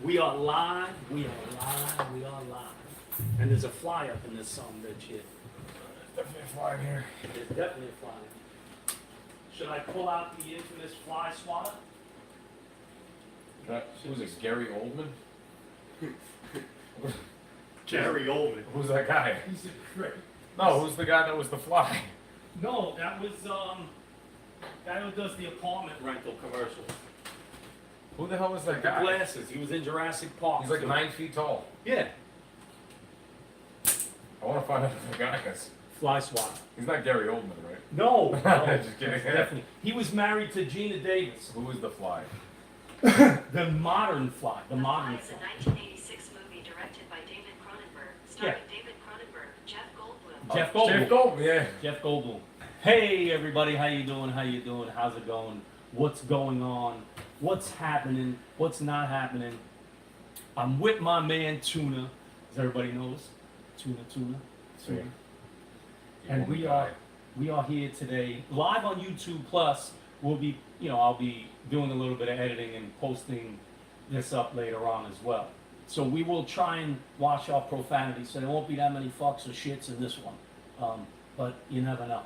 We are live, we are live, we are live. And there's a fly up in this son bitch here. There's definitely a fly in here. There's definitely a fly. Should I pull out the infamous fly swatter? Who's this, Gary Oldman? Gary Oldman. Who's that guy? He's a prick. No, who's the guy that was the fly? No, that was, guy who does the apartment rental commercials. Who the hell is that The guy? glasses, he was in Jurassic Park. He's like 9 feet tall. Yeah. I want to find out who the guy is. Fly swatter. He's not Gary Oldman, right? No, no. Just kidding. Definitely. He was married to Gina Davis. Who is the fly? The modern fly. The modern Fly is fly. a 1986 movie directed by David Cronenberg, starring David Cronenberg, Jeff Goldblum. Jeff Goldblum. Jeff Goldblum, yeah. Jeff Goldblum. Hey everybody, how you doing? How you doing? How's it going? What's going on? What's happening? What's not happening? I'm with my man Tuna, as everybody knows. Tuna. Yeah. And we are here today live on YouTube Plus. We'll be, I'll be doing a little bit of editing and posting this up later on as well. So we will try and watch our profanity, so there won't be that many fucks or shits in this one. But you never know.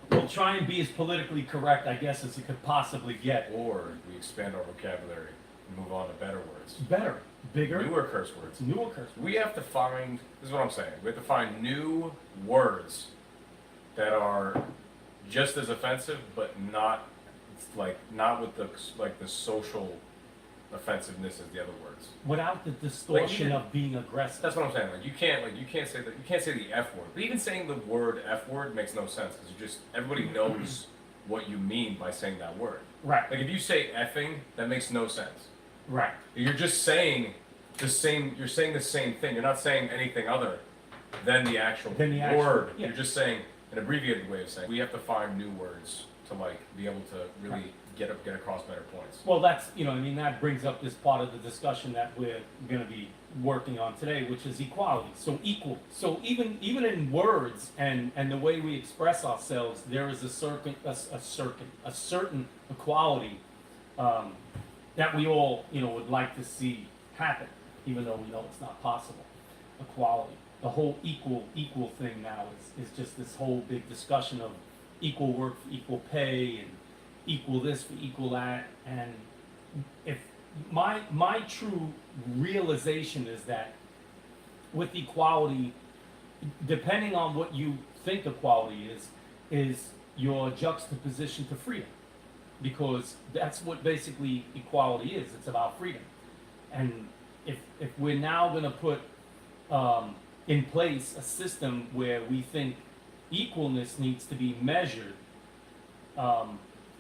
We'll try and be as politically correct, I guess, as it could possibly get. Or we expand our vocabulary and move on to better words. Better, bigger, Newer curse words. newer curse. We have to find, this is what I'm saying, we have to find new words that are just as offensive, but not with the social offensiveness as the other words. Without the distortion even- of being aggressive. That's what I'm saying. You can't say the F word. But even saying the word F word makes no sense because everybody knows what you mean by saying that word. Right, Like if you say effing, that makes no sense. right. You're just saying the same. You're saying the same thing. You're not saying anything other than the actual word. yeah. You're just saying an abbreviated way of saying. We have to find new words to be able to really get across better points. Well, that's, that brings up this part of the discussion that we're going to be working on today, which is equality. So equal. So even in words and the way we express ourselves, there is a certain equality that we all, would like to see happen, even though we know it's not possible. Equality. The whole equal thing now is just this whole big discussion of equal work for equal pay and equal this for equal that. And if my true realization is that with equality, depending on what you think equality is your juxtaposition to freedom, because that's what basically equality is. It's about freedom. And if we're now going to put in place a system where we think equalness needs to be measured,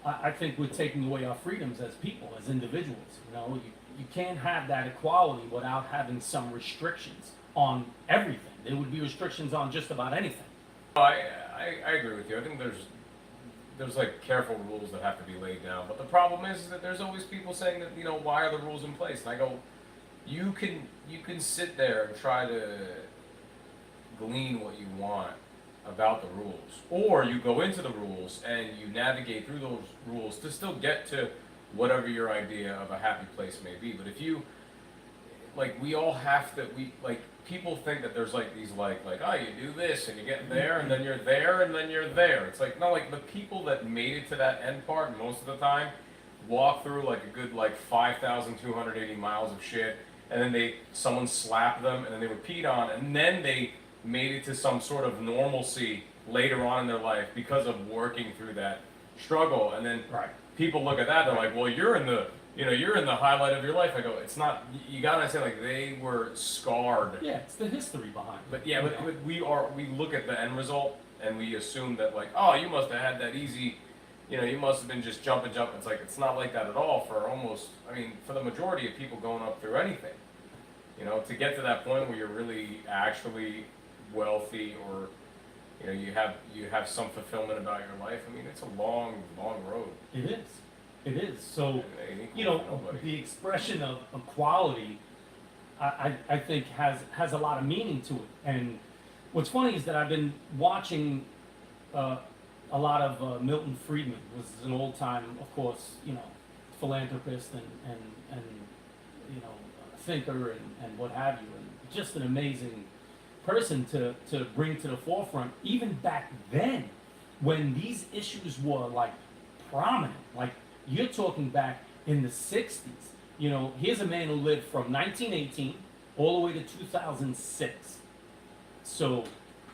I think we're taking away our freedoms as people, as individuals. You can't have that equality without having some restrictions on everything. There would be restrictions on just about anything. I agree with you. I think there's like careful rules that have to be laid down. But the problem is that there's always people saying that why are the rules in place? And I go, you can sit there and try to glean what you want about the rules, or you go into the rules and you navigate through those rules to still get to whatever your idea of a happy place may be. But if you we all have to, people think that there's these oh, you do this and you get there and then you're there and then you're there. It's no, the people that made it to that end part most of the time walk through a good 5,280 miles of shit, and then someone slapped them and then they were peed on, and then they made it to some sort of normalcy later on in their life because of working through that struggle. And then people look at that, they're like, well, you're in the highlight of your life. I go, it's not. You gotta understand, they were scarred. Yeah, it's the history behind it. But yeah, but we look at the end result and we assume that oh, you must have had that easy. You must have been just jumping. It's not like that at all for the majority of people going up through anything. To get to that point where you're really actually wealthy, or you have some fulfillment about your life. It's a long road. It is. So the expression of equality, I think has a lot of meaning to it. And what's funny is that I've been watching a lot of Milton Friedman, was an old time, of course, philanthropist and thinker and what have you, and just an amazing person to bring to the forefront, even back then, when these issues were like prominent. Like you're talking back in the 60s. Here's a man who lived from 1918 all the way to 2006. So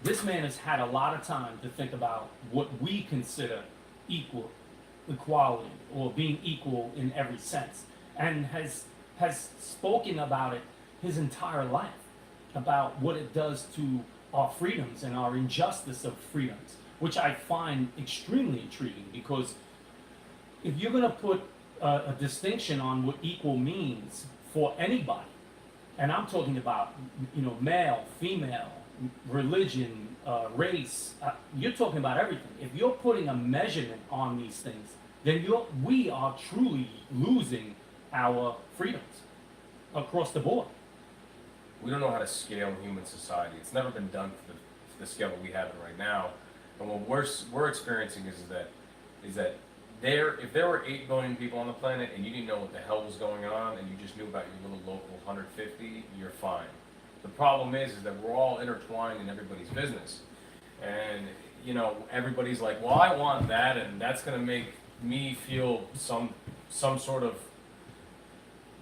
this man has had a lot of time to think about what we consider equality, or being equal in every sense, and has spoken about it his entire life, about what it does to our freedoms and our injustice of freedoms, which I find extremely intriguing, because if you're going to put a distinction on what equal means for anybody, and I'm talking about, male, female, religion, race, you're talking about everything. If you're putting a measurement on these things, then we are truly losing our freedoms across the board. We don't know how to scale human society. It's never been done to the scale that we have it right now. And what we're experiencing is that if there were 8 billion people on the planet and you didn't know what the hell was going on and you just knew about your little local 150, you're fine. The problem is that we're all intertwined in everybody's business. And, everybody's like, well, I want that, and that's going to make me feel some sort of,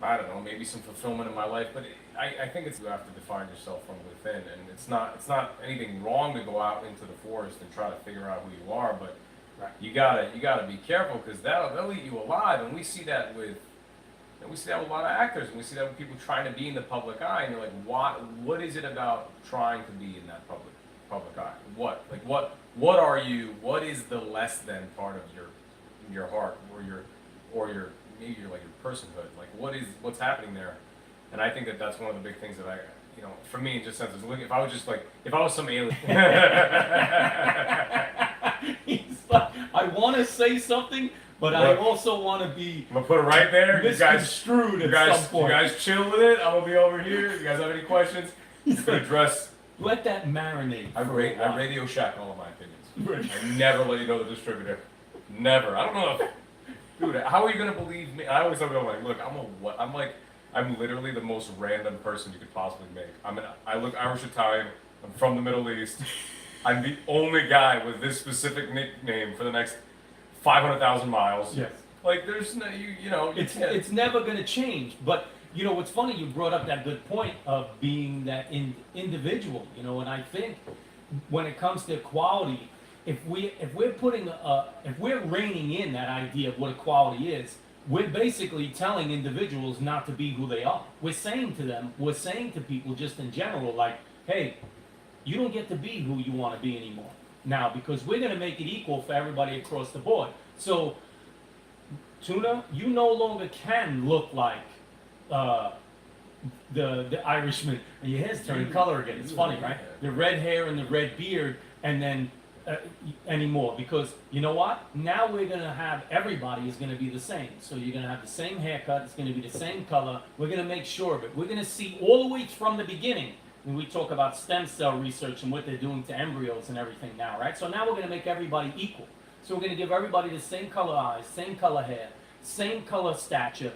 I don't know, maybe some fulfillment in my life. But I think you have to define yourself from within, and it's not anything wrong to go out into the forest and try to figure out who you are, but Right. you gotta be careful, because they'll eat you alive, and we see that with a lot of actors, and we see that with people trying to be in the public eye, and you're like, what is it about trying to be in that public eye? What are you? What is the less than part of your heart, or your maybe your personhood? Like what's happening there? And I think that's one of the big things that for me, in just sense, is if I was some alien. He's like, I want to say something, but I also want to be I'm gonna put it right there. misconstrued at some point. You guys chill with it. I'm gonna be over here. You guys have any questions? You can address. Let that marinate. I Radio Shack all of my opinions. I never let you know the distributor. Never. I don't know if, dude. How are you gonna believe me? I always tell people, look, I'm literally the most random person you could possibly make. I look Irish Italian. I'm from the Middle East. I'm the only guy with this specific nickname for the next 500,000 miles. Yes. Like there's no, it's never going to change. But what's funny, you brought up that good point of being that individual. And I think when it comes to equality, if we're reining in that idea of what equality is, we're basically telling individuals not to be who they are. We're saying to people just in general, like, hey, you don't get to be who you want to be anymore now, because we're going to make it equal for everybody across the board. So, Tuna, you no longer can look like the Irishman. And your hair's turning color again. It's funny, right? The red hair and the red beard, and then anymore, because you know what? Now we're going to have, everybody is going to be the same. So you're going to have the same haircut. It's going to be the same color. We're going to make sure of it. We're going to see all the way from the beginning. When we talk about stem cell research and what they're doing to embryos and everything now, right? So now we're going to make everybody equal. So we're going to give everybody the same color eyes, same color hair, same color stature,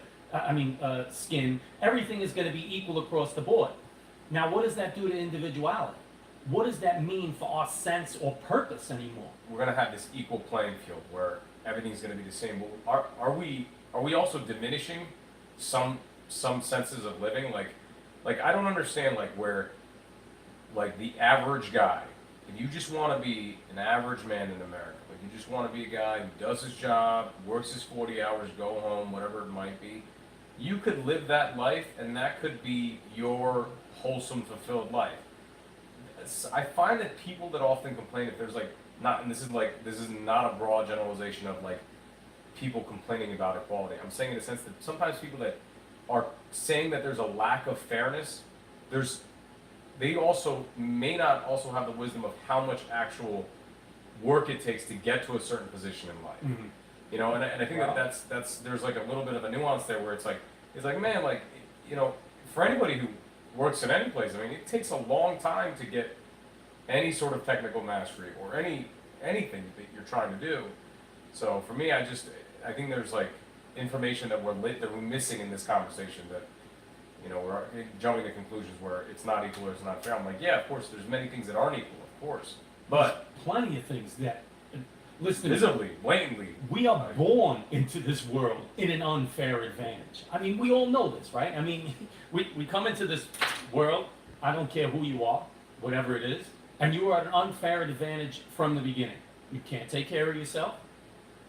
skin. Everything is going to be equal across the board. Now, what does that do to individuality? What does that mean for our sense or purpose anymore? We're going to have this equal playing field where everything's going to be the same. But are we also diminishing some senses of living? Like I don't understand where the average guy, if you just want to be an average man in America, you just want to be a guy who does his job, works his 40 hours, go home, whatever it might be, you could live that life, and that could be your wholesome, fulfilled life. I find that people that often complain, if there's this is not a broad generalization of people complaining about equality. I'm saying in the sense that sometimes people that are saying that there's a lack of fairness, they also may not also have the wisdom of how much actual work it takes to get to a certain position in life. Mm-hmm. And I think that's there's a little bit of a nuance there where it's man, for anybody who works in any place, it takes a long time to get any sort of technical mastery or anything that you're trying to do. So for me, I think there's information that we're missing in this conversation you know, we're jumping to conclusions where it's not equal or it's not fair. I'm like, yeah, of course, there's many things that aren't equal, of course, but Plenty of things that, listen, visibly, blatantly, we are born into this world in an unfair advantage. I mean, we all know this, right? I mean, we come into this world, I don't care who you are, whatever it is, and you are at an unfair advantage from the beginning. You can't take care of yourself.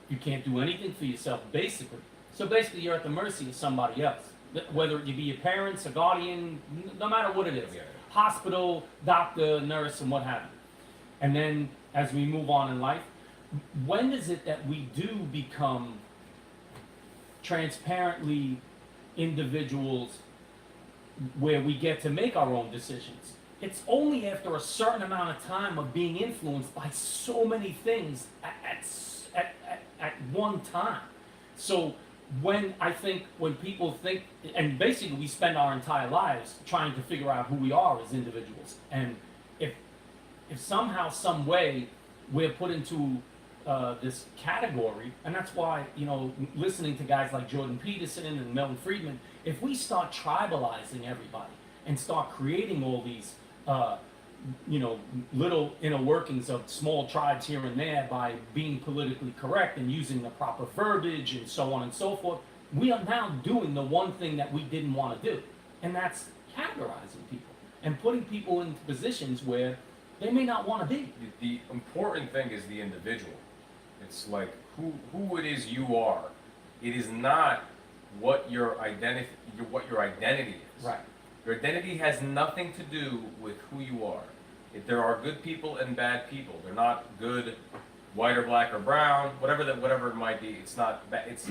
You can't do anything for yourself, basically. So basically, you're at the mercy of somebody else. Whether it be your parents, a guardian, no matter what it is. Yeah. Hospital, doctor, nurse, and what have you. And then, as we move on in life, when is it that we do become transparently individuals where we get to make our own decisions? It's only after a certain amount of time of being influenced by so many things at one time. So when people think, and basically we spend our entire lives trying to figure out who we are as individuals, and if somehow, some way, we're put into this category, and that's why, you know, listening to guys like Jordan Peterson and Milton Friedman, if we start tribalizing everybody and start creating all these, you know, little inner workings of small tribes here and there by being politically correct and using the proper verbiage and so on and so forth, we are now doing the one thing that we didn't want to do, and that's categorizing people and putting people into positions where they may not want to be. the important thing is the individual. It's like who it is you are. It is not what your identity is. Right. Your identity has nothing to do with who you are. There are good people and bad people. They're not good, white or black or brown, whatever it might be. It's not. It's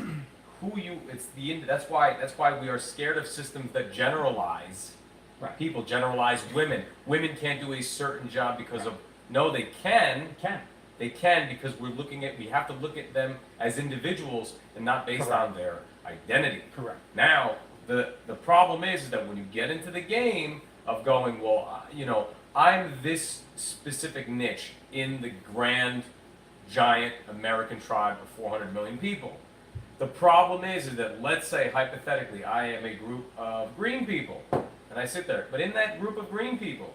who you. It's the. That's why we are scared of systems that generalize. Right. People generalize women. Women can't do a certain job because of. No, they can. They can because we have to look at them as individuals and not based Correct. on their identity. Correct. Now, the problem is that when you get into the game of going, well, you know, I'm this specific niche in the grand, giant American tribe of 400 million people. The problem is that, let's say, hypothetically, I am a group of green people, and I sit there. But in that group of green people,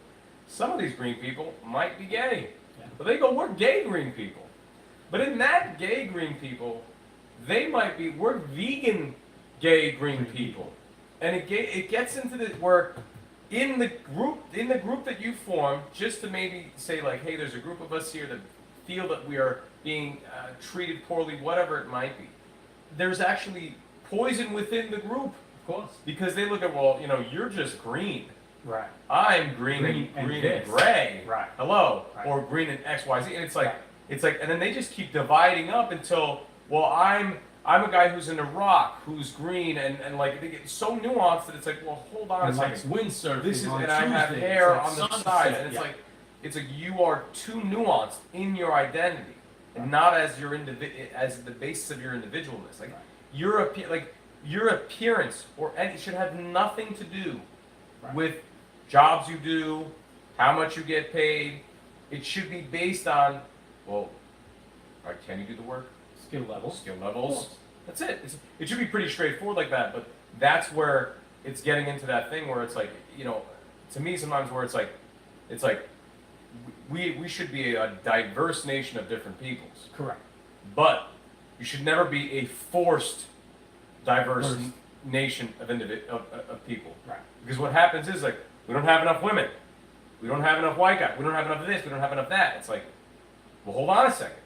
some of these green people might be gay. Yeah. But they go, we're gay green people. But in that gay green people, we're vegan gay green people. And it gets into where in the group that you form, just to maybe say like, hey, there's a group of us here that feel that we are being treated poorly, whatever it might be. There's actually poison within the group. Of course. Because they look at, well, you know, you're just green. Right. I'm green and gray. Right. Hello. Right. Or green and XYZ. And it's like, Right. And then they just keep dividing up until, well, I'm a guy who's in Iraq, who's green, and like they get so nuanced that it's like, well, hold on And a like second. windsurfing This is, on and I have Tuesdays, hair like on the sunset, side, and yeah. it's like you are too nuanced in your identity, and not as as the basis of your individualness. Like Right. your appearance it should have nothing to do Right. with jobs you do, how much you get paid. It should be based on, well, right, can you do the work? Skill levels. Skill Of levels. course. That's it. It should be pretty straightforward like that, but that's where it's getting into that thing where it's like, you know, to me sometimes where it's like we should be a diverse nation of different peoples, Correct. but you should never be a forced diverse Diverse. nation of people. Right. Because what happens is like we don't have enough women, we don't have enough white guys, we don't have enough of this, we don't have enough of that. It's like, well, hold on a second.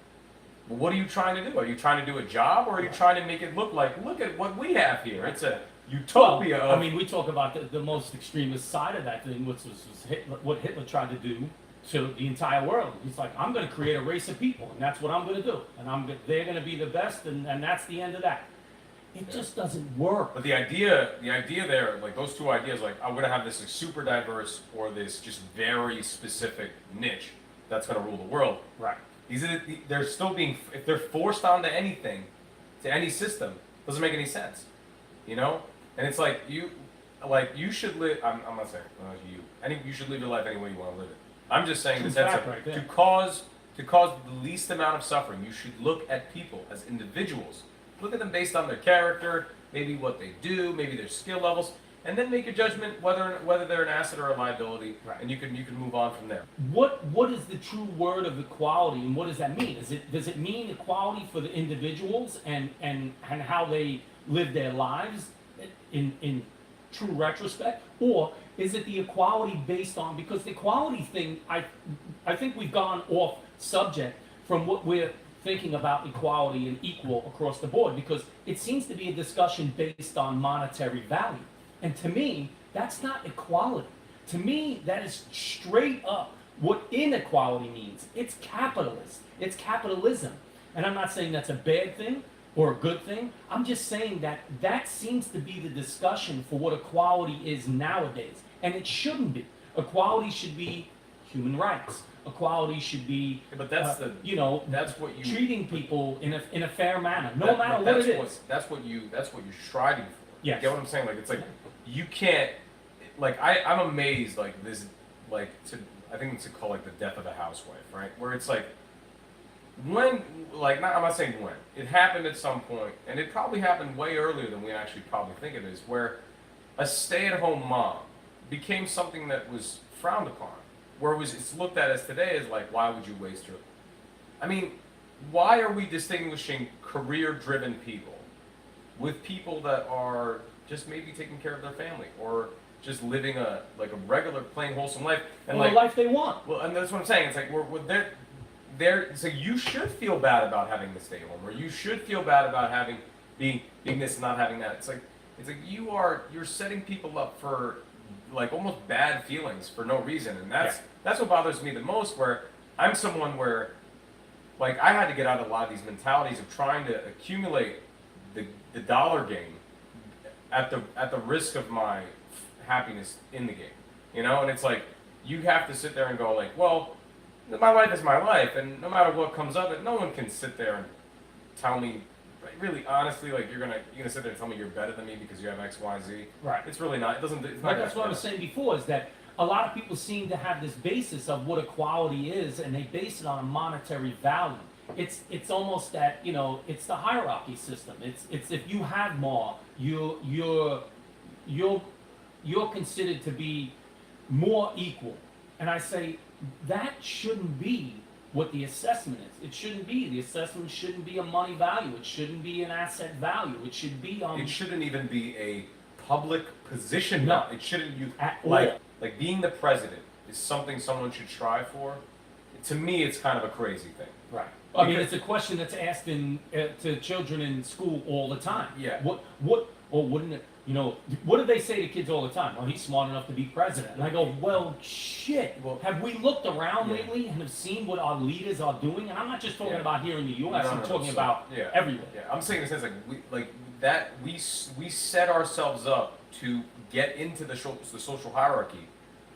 Well, what are you trying to do? Are you trying to do a job, or are you trying to make it look at what we have here? It's a utopia. Well, I mean, we talk about the most extremist side of that thing, which was what Hitler tried to do to the entire world. He's like, I'm going to create a race of people, and that's what I'm going to do, and they're going to be the best, and that's the end of that. It just doesn't work. But the idea there, like those two ideas, like I'm going to have this like, super diverse or this just very specific niche that's going to rule the world. Right. They're still being, if they're forced onto anything, to any system, doesn't make any sense, you know. And it's like you should live. I'm not saying you should live your life any way you want to live it. I'm just saying this Fact right there. to cause the least amount of suffering. You should look at people as individuals. Look at them based on their character, maybe what they do, maybe their skill levels, and then make a judgment whether they're an asset or a liability, Right. and you can move on from there. What is the true word of equality, and what does that mean? Does it mean equality for the individuals and how they live their lives in true retrospect, or is it the equality based on, because the equality thing, I think we've gone off subject from what we're thinking about equality and equal across the board, because it seems to be a discussion based on monetary value. And to me, that's not equality. To me, that is straight up what inequality means. It's capitalist. It's capitalism. And I'm not saying that's a bad thing or a good thing. I'm just saying that that seems to be the discussion for what equality is nowadays. And it shouldn't be. Equality should be human rights. Equality should be, Yeah, but that's that's what you treating people in a fair manner, no that- matter but what that's it is. That's what you're striving for. Yes. You get what I'm saying? Like it's like you can't. Like I'm amazed. Like this. Like I think it's called like the death of a housewife, right? Where it's like when I'm not saying when it happened at some point, and it probably happened way earlier than we actually probably think it is, where a stay-at-home mom became something that was frowned upon. Where it's looked at as today as like, why would you waste your? I mean, why are we distinguishing career-driven people with people that are just maybe taking care of their family or just living a regular, plain, wholesome life and Or the life they want. Well, and that's what I'm saying. It's like we're there. So you should feel bad about having to stay home, or you should feel bad about having being this and not having that. It's like you're setting people up for like almost bad feelings for no reason, and that's what bothers me the most. Where I'm someone where like I had to get out of a lot of these mentalities of trying to accumulate the dollar gain at the risk of my happiness in the game, and it's like you have to sit there and go like, well, my life is my life, and no matter what comes of it, no one can sit there and tell me, like, really honestly, like you're gonna sit there and tell me you're better than me because you have X, Y, Z. Right. It's really not. It doesn't. It's not. But that's what I was saying before, is that a lot of people seem to have this basis of what equality is, and they base it on a monetary value. It's almost that, it's the hierarchy system. It's if you have more, you're considered to be more equal. And I say that shouldn't be what the assessment is. It shouldn't be. The assessment shouldn't be a money value. It shouldn't be an asset value. It should be on. It shouldn't even be a public position. No. It shouldn't. At all. Like being the president is something someone should strive for. To me, it's kind of a crazy thing. Right. I mean, it's a question that's asked to children in school all the time. Yeah. Wouldn't it? What do they say to kids all the time? Well, he's smart enough to be president. And I go, well, shit. Well, have we looked around yeah. lately and have seen what our leaders are doing? And I'm not just talking about here in the U.S. I'm talking So, about yeah. everywhere. Yeah, I'm saying in the sense we set ourselves up to get into the social hierarchy,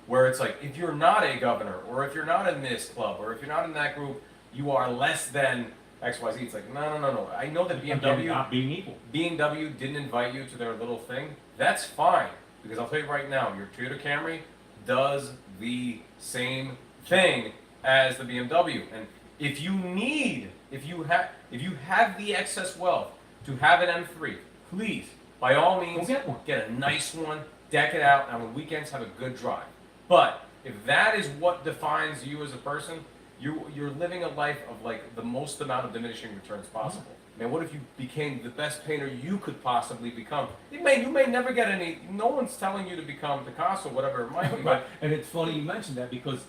where it's like if you're not a governor, or if you're not in this club, or if you're not in that group, you are less than X, Y, Z. It's like, no. I know that Again, BMW, not being equal. BMW didn't invite you to their little thing. That's fine, because I'll tell you right now, your Toyota Camry does the same thing as the BMW. And if you have the excess wealth to have an M3, please, by all means, Go get one. Get a nice one, deck it out, and on weekends have a good drive. But if that is what defines you as a person, you're living a life of like the most amount of diminishing returns possible. Man, what if you became the best painter you could possibly become? You may never get any. No one's telling you to become Picasso, whatever it might be. Right. And it's funny you mentioned that, because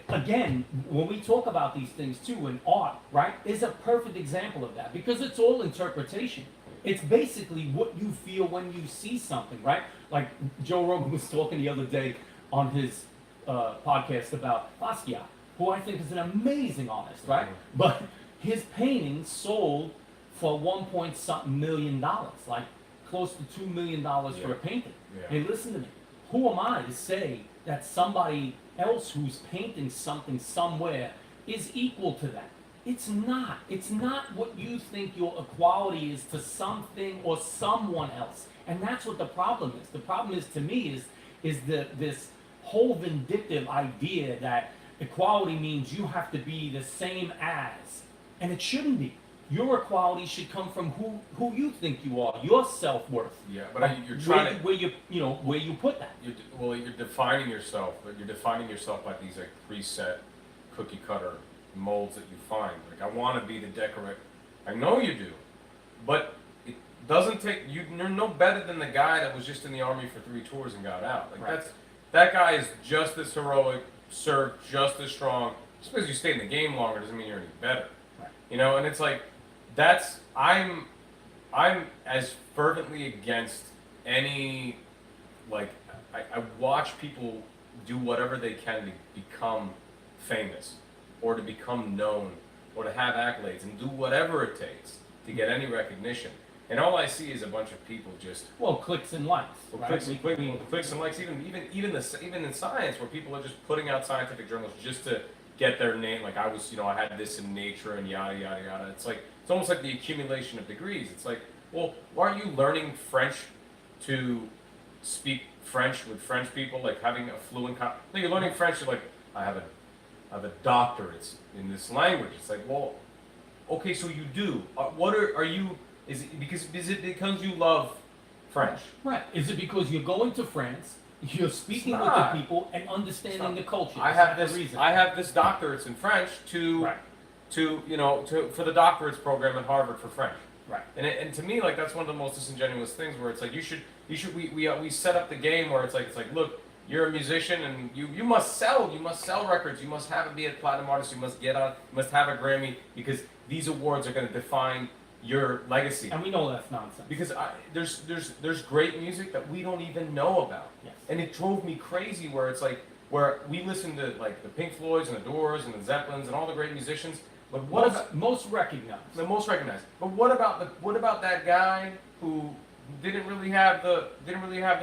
again, when we talk about these things too, and art, right, is a perfect example of that, because it's all interpretation. It's basically what you feel when you see something, right? Like Joe Rogan was talking the other day on his podcast about Basquiat, who I think is an amazing artist, right? Mhm. But his paintings sold for $1 million, like close to $2 million for a painting. Yeah. Hey, listen to me. Who am I to say that somebody else who's painting something somewhere is equal to that? It's not. It's not what you think your equality is to something or someone else. And that's what the problem is. The problem is, to me, is this whole vindictive idea that equality means you have to be the same as. And it shouldn't be. Your equality should come from who you think you are, your self-worth. Yeah, but you're trying to. where where you put that. You're defining yourself, but you're defining yourself by these like preset, cookie cutter molds that you find. Like I want to be the decorate. I know you do, but it doesn't take you. You're no better than the guy that was just in the army for 3 tours and got out. Like Right. that guy is just as heroic, served just as strong. Just because you stay in the game longer doesn't mean you're any better. Right. You know, and it's like I'm as fervently against any like I watch people do whatever they can to become famous or to become known or to have accolades and do whatever it takes to get any recognition. And all I see is a bunch of people just Clicks and likes. well, Right? clicks and likes. Even in science, where people are just putting out scientific journals just to get their name. Like I had this in Nature and yada yada yada. It's almost like the accumulation of degrees. It's like, well, why aren't you learning French to speak French with French people? Like having a fluent. No, you're learning French. You're like, I have a doctorate in this language. It's like, well, okay, so you do. Are you? Is it because you love French? Right. Is it because you're going to France, you're speaking with not. the people and understanding the culture? I Is have that the this. reason? I have this doctorates in French Right. for the doctorates program at Harvard for French. Right. And to me, like that's one of the most disingenuous things where it's like we set up the game where it's like look, you're a musician and you must sell records, you must be a platinum artist, you must get on, you must have a Grammy because these awards are going to define your legacy. And we know that's nonsense. Because there's great music that we don't even know about. Yes. And it drove me crazy where it's like where we listened to like the Pink Floyds and the Doors and the Zeppelins and all the great musicians. But what about most recognized? the most recognized? But what about that guy who didn't really have the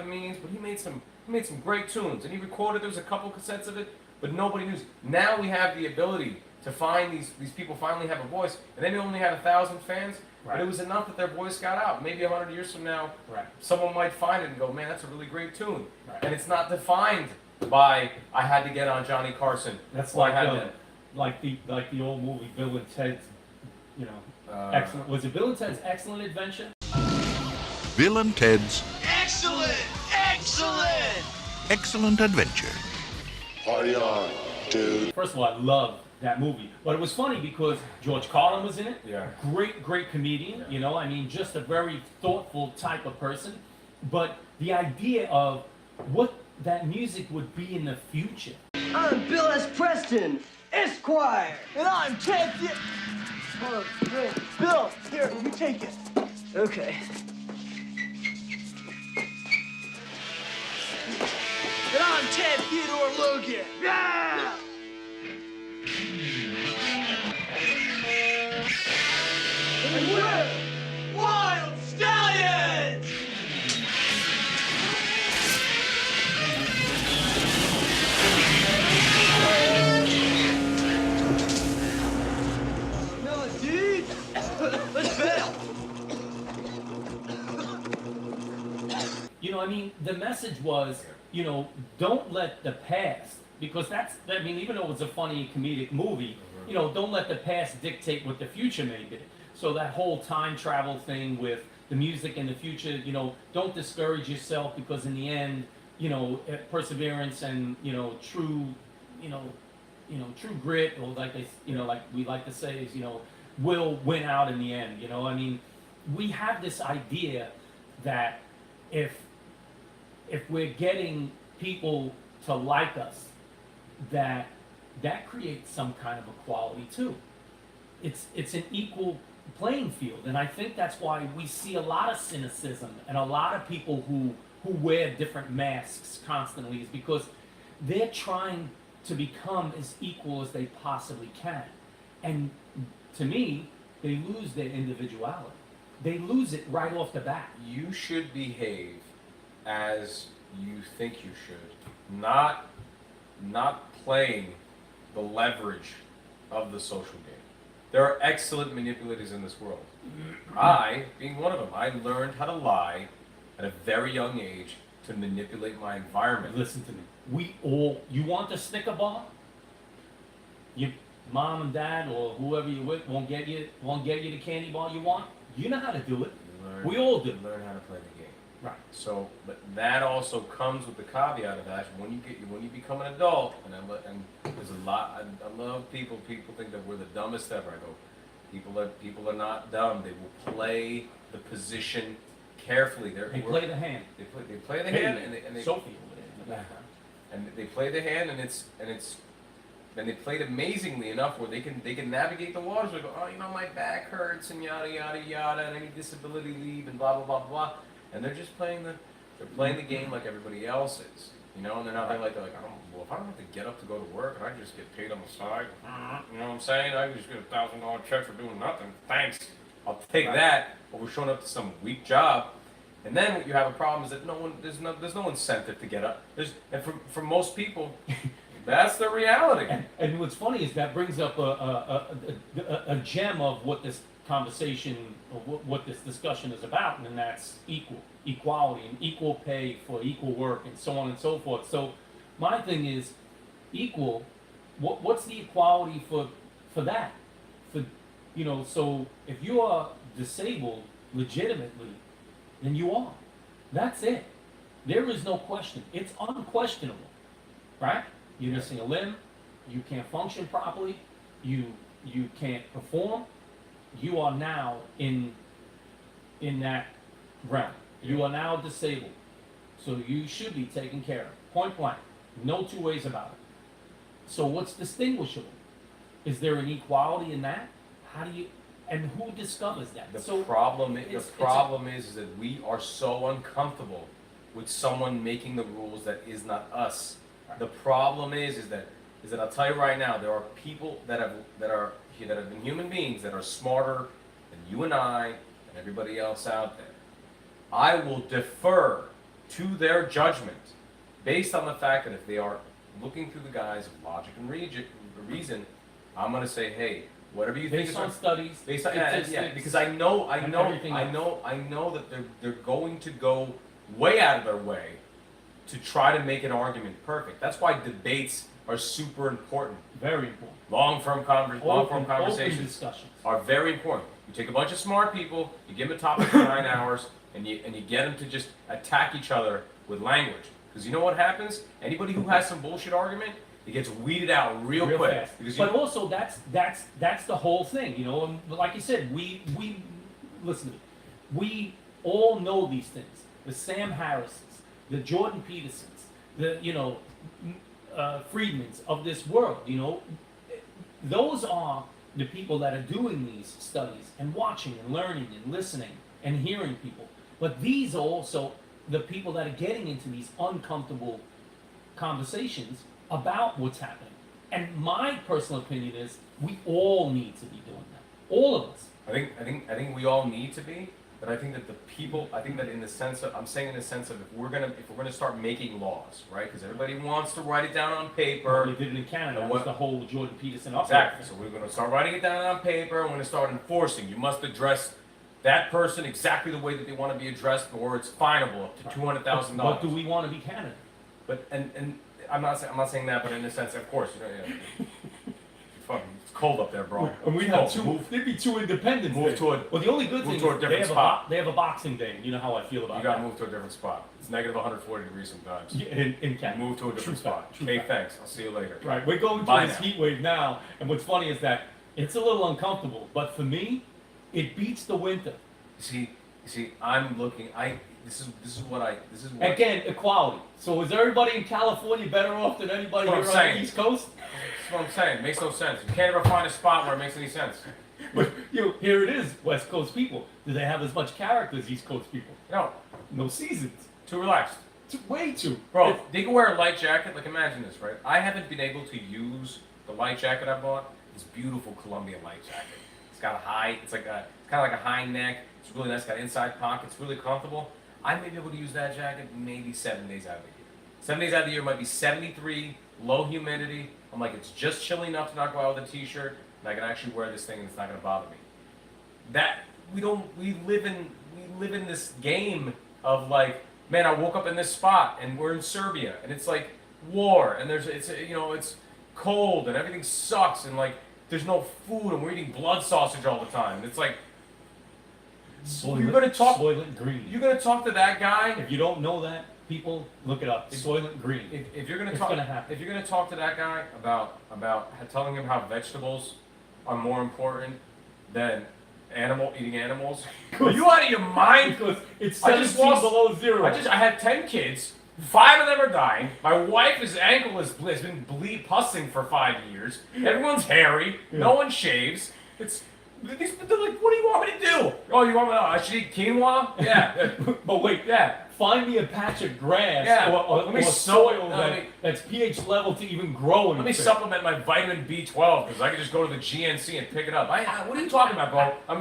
means, but he made some great tunes and he recorded. There was a couple cassettes of it, but nobody knew. Now we have the ability to find these people finally have a voice, and they only had 1,000 fans. Right. But it was enough that their voice got out. Maybe 100 years from now, Right. someone might find it and go, man, that's a really great tune. Right. And it's not defined by, I had to get on Johnny Carson. That's or I like had the old movie Bill and Ted's, excellent. Was it Bill and Ted's Excellent Adventure? Bill and Ted's Excellent! Excellent! Excellent Adventure. Party on, dude. First of all, I love that movie, but it was funny because George Carlin was in it. Yeah. Great comedian. Yeah. Just a very thoughtful type of person. But the idea of what that music would be in the future. I'm Bill S. Preston, Esquire. And I'm Ted. Oh, great. Bill, here, you take it. Okay. And I'm Ted Theodore Logan. Yeah! And we're Wild Stallions! No, dude. Let's bail. The message was, don't let the past, because even though it's a funny comedic movie, don't let the past dictate what the future may be. So that whole time travel thing with the music in the future, don't discourage yourself because in the end, perseverance and, true grit, or like we like to say is, will win out in the end. We have this idea that if we're getting people to like us, that creates some kind of equality too. It's an equal playing field, and I think that's why we see a lot of cynicism and a lot of people who wear different masks constantly, is because they're trying to become as equal as they possibly can. And to me, they lose their individuality. They lose it right off the bat. You should behave as you think you should, not playing the leverage of the social game. There are excellent manipulators in this world. I, being one of them, I learned how to lie at a very young age to manipulate my environment. Listen to me. You want the Snicker bar? You mom and dad or whoever you're with won't get you the candy bar you want. You know how to do it. We all do. Learn how to play the game. Right. So, but that also comes with the caveat of that when you become an adult, and there's a lot. I love people. People think that we're the dumbest ever. I go, people are not dumb. They will play the position carefully. They play the hand. They play the hand, and they Sophie over there in the background. and they play the hand, and they played amazingly enough where they can navigate the waters. They go, oh, my back hurts and yada yada yada, and I need disability leave and blah blah blah blah. And they're just playing the game like everybody else is, and they're not like if I don't have to get up to go to work and I just get paid on the side, you know what I'm saying? I just get a $1,000 check for doing nothing. Thanks, I'll take that. But we're showing up to some weak job, and then what you have a problem is that there's no incentive to get up. And for most people, that's the reality. And what's funny is that brings up a gem of what this conversation, or what this discussion is about, and that's equality and equal pay for equal work and so on and so forth. So my thing is equal. What's the equality for that? So if you are disabled legitimately, then you are. That's it. There is no question. It's unquestionable, right? You're missing a limb. You can't function properly. You can't perform. You are now in that realm. You are now disabled. So you should be taken care of. Point blank. No two ways about it. So what's distinguishable? Is there an equality in that? And who discovers that? The problem is that we are so uncomfortable with someone making the rules that is not us. The problem is that I'll tell you right now, there are people that have been human beings that are smarter than you and I and everybody else out there. I will defer to their judgment based on the fact that if they are looking through the guise of logic and reason, I'm going to say, hey, whatever you think based on studies, based on because I know that they're going to go way out of their way to try to make an argument perfect. That's why debates are super important. Very important. Long-form conversations open discussions are very important. You take a bunch of smart people, you give them a topic for 9 hours, and you get them to just attack each other with language. Because you know what happens? Anybody who has some bullshit argument, it gets weeded out real quick. Fast. But also that's the whole thing, And like you said, we listen to me. We all know these things. The Sam Harrisons, the Jordan Petersons, the Friedmans of this world. Those are the people that are doing these studies and watching and learning and listening and hearing people. But these are also the people that are getting into these uncomfortable conversations about what's happening. And my personal opinion is we all need to be doing that. All of us. I think we all need to be, but I think that in the sense of if we're gonna start making laws, right? Because everybody wants to write it down on paper. Well, they did it in Canada. That was the whole Jordan Peterson Exactly. So we're gonna start writing it down on paper. We're gonna start enforcing. You must address that person exactly the way that they want to be addressed, or it's finable up to $200,000. But do we want to be Canada? But and I'm not saying that, but in a sense, of course, it's cold up there, bro. And we have there'd be two independents. Well, the only good thing is they have a boxing day. You know how I feel about that. You gotta move to a different spot. It's negative 140 degrees sometimes. Yeah, in Canada. Move to a different spot. Hey, thanks. I'll see you later. Right, we're going through this heat wave now, and what's funny is that it's a little uncomfortable, but for me, it beats the winter. You see, I'm looking. This is what. Again, equality. So is everybody in California better off than anybody here on the East Coast? That's what I'm saying. It makes no sense. You can't ever find a spot where it makes any sense. But here it is, West Coast people. Do they have as much character as East Coast people? No. No seasons. Too relaxed. Way too. Bro, they can wear a light jacket. Like, imagine this, right? I haven't been able to use the light jacket I bought. This beautiful Columbia light jacket. It's got it's kind of like a high neck. It's really nice. Got inside pockets. Really comfortable. I may be able to use that jacket maybe 7 days out of the year. 7 days out of the year might be 73, low humidity. I'm like, it's just chilly enough to not go out with a t-shirt, and I can actually wear this thing and it's not going to bother me. We live in this game of like, man, I woke up in this spot and we're in Serbia and it's like war and it's cold and everything sucks and like there's no food and we're eating blood sausage all the time. And it's like, Soylent, you're gonna talk. Soylent Green. You're gonna talk to that guy. If you don't know that, people, look it up. Soylent Green. If you're gonna It's talk, gonna happen. if you're gonna talk to that guy about telling him how vegetables are more important than eating animals, are you out of your mind? Because it's I just 17 lost- below zero. I had 10 kids. 5 of them are dying. My wife's ankle has been pussing for 5 years. Everyone's hairy. No one shaves. They're like, what do you want me to do? Oh, you want me? I should eat quinoa? Yeah. But wait, Yeah. find me a patch of grass Yeah. or Let me soil let me- that's pH level to even grow. Let me supplement my vitamin B12 because I can just go to the GNC and pick it up. What are you talking about, bro? I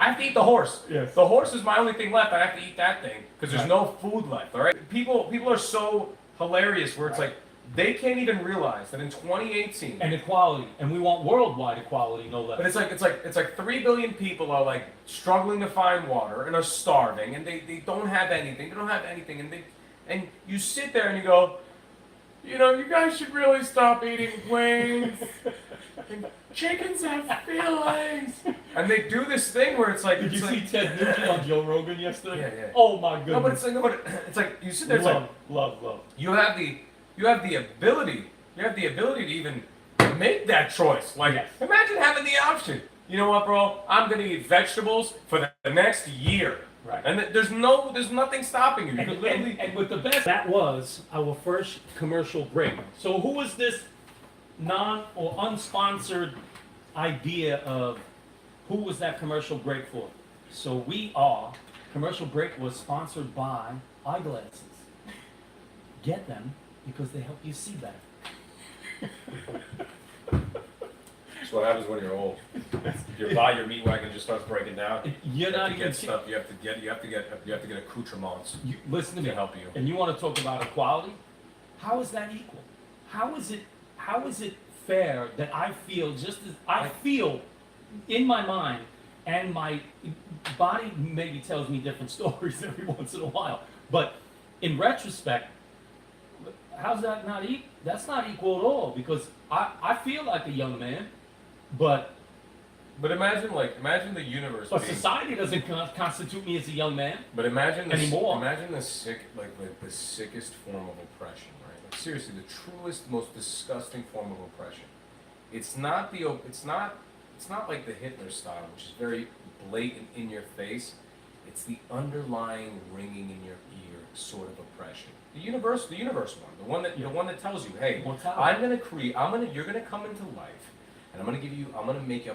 have to eat the horse. Yes. The horse is my only thing left. I have to eat that thing because there's no food left. All right. People are so hilarious where it's like they can't even realize that in 2018. And equality, and we want worldwide equality, no less. But it's like 3 billion people are like struggling to find water and are starving and they don't have anything. They don't have anything and you sit there and you go, you know, you guys should really stop eating wings. And chickens have feelings. And they do this thing where it's like, Did you it's see like, Ted Nugent on Joe Rogan yesterday? Yeah. Oh my goodness. No, but it's like you sit there. It's like love. you have the ability to even make that choice. Like, Yes. imagine having the option. You know what, bro? I'm gonna eat vegetables for the next year. Right. And there's nothing stopping you. You could literally. And with the best, that was our first commercial break. So who was this non or unsponsored idea of who was that commercial break for? So commercial break was sponsored by eyeglasses. Get them because they help you see better. That's what happens when you're old. Your meat wagon just starts breaking down. You're not to even get stuff. You have to get accoutrements. listen to me. To help you. And you want to talk about equality? How is that equal? How is it fair that I feel just as I feel in my mind, and my body maybe tells me different stories every once in a while, but in retrospect, how's that not equal? That's not equal at all, because I feel like a young man, but imagine the universe. but being- society doesn't constitute me as a young man. But imagine Anymore. Imagine the the sickest form of oppression, right? Like seriously, the truest, most disgusting form of oppression. It's not like the Hitler style, which is very blatant in your face. It's the underlying ringing in your ear sort of oppression. The universe one, the one that tells you, hey, Mortality. you're gonna come into life. And I'm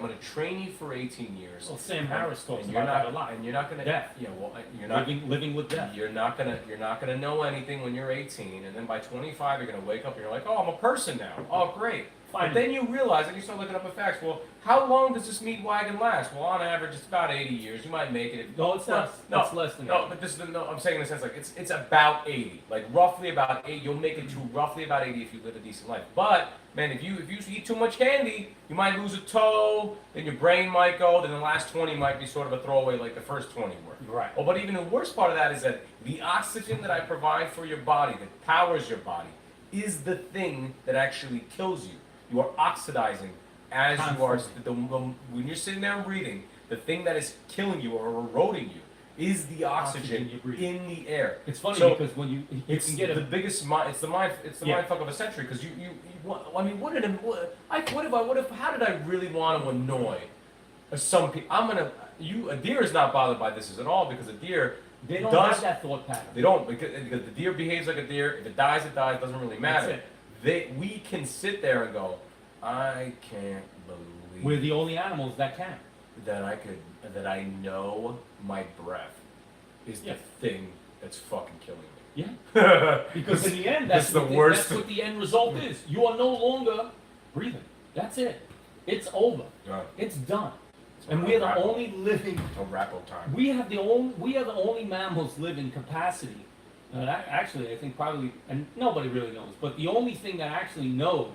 gonna train you for 18 years. Well, Sam Harris talks and about that a lot. And you're not gonna Death. Yeah, well, you're not living with death. You're not gonna know anything when you're 18, and then by 25 you're gonna wake up and you're like, oh, I'm a person now. Oh, great. But Finally. then you realize, and you start looking up at facts. Well, how long does this meat wagon last? Well, on average, it's about 80 years. You might make it. No, it's less. No, It's less than no. that. But this is I'm saying in a sense like it's about 80, like roughly about 80. You'll make it to roughly about 80 if you live a decent life. But man, if you eat too much candy, you might lose a toe. Then your brain might go. Then the last 20 might be sort of a throwaway, like the first 20 were. Right. Oh, but even the worst part of that is that the oxygen that I provide for your body, that powers your body, is the thing that actually kills you. You are oxidizing as you are. When you're sitting there reading, the thing that is killing you or eroding you is the oxygen you breathe. in the air. It's funny So because when you it's can get the biggest mind. It's the mind. It's the Yeah. mind fuck of a century. Because I mean, how did I really want to annoy some people? A deer is not bothered by this at all because a deer they don't does have that thought pattern. they don't because the deer behaves like a deer. If it dies, it dies. Doesn't really matter. That's it. We can sit there and go, I can't believe We're the only animals that can. that I know my breath is Yeah. the thing that's fucking killing me. Yeah. Because in the end, that's the worst. That's what the end result is. You are no longer breathing. That's it. It's over. Yeah. It's done. It's And a we're the wrap-up. only living. A wrap-up time. We are the only mammals live in capacity. Actually, I think probably, and nobody really knows, but the only thing that actually knows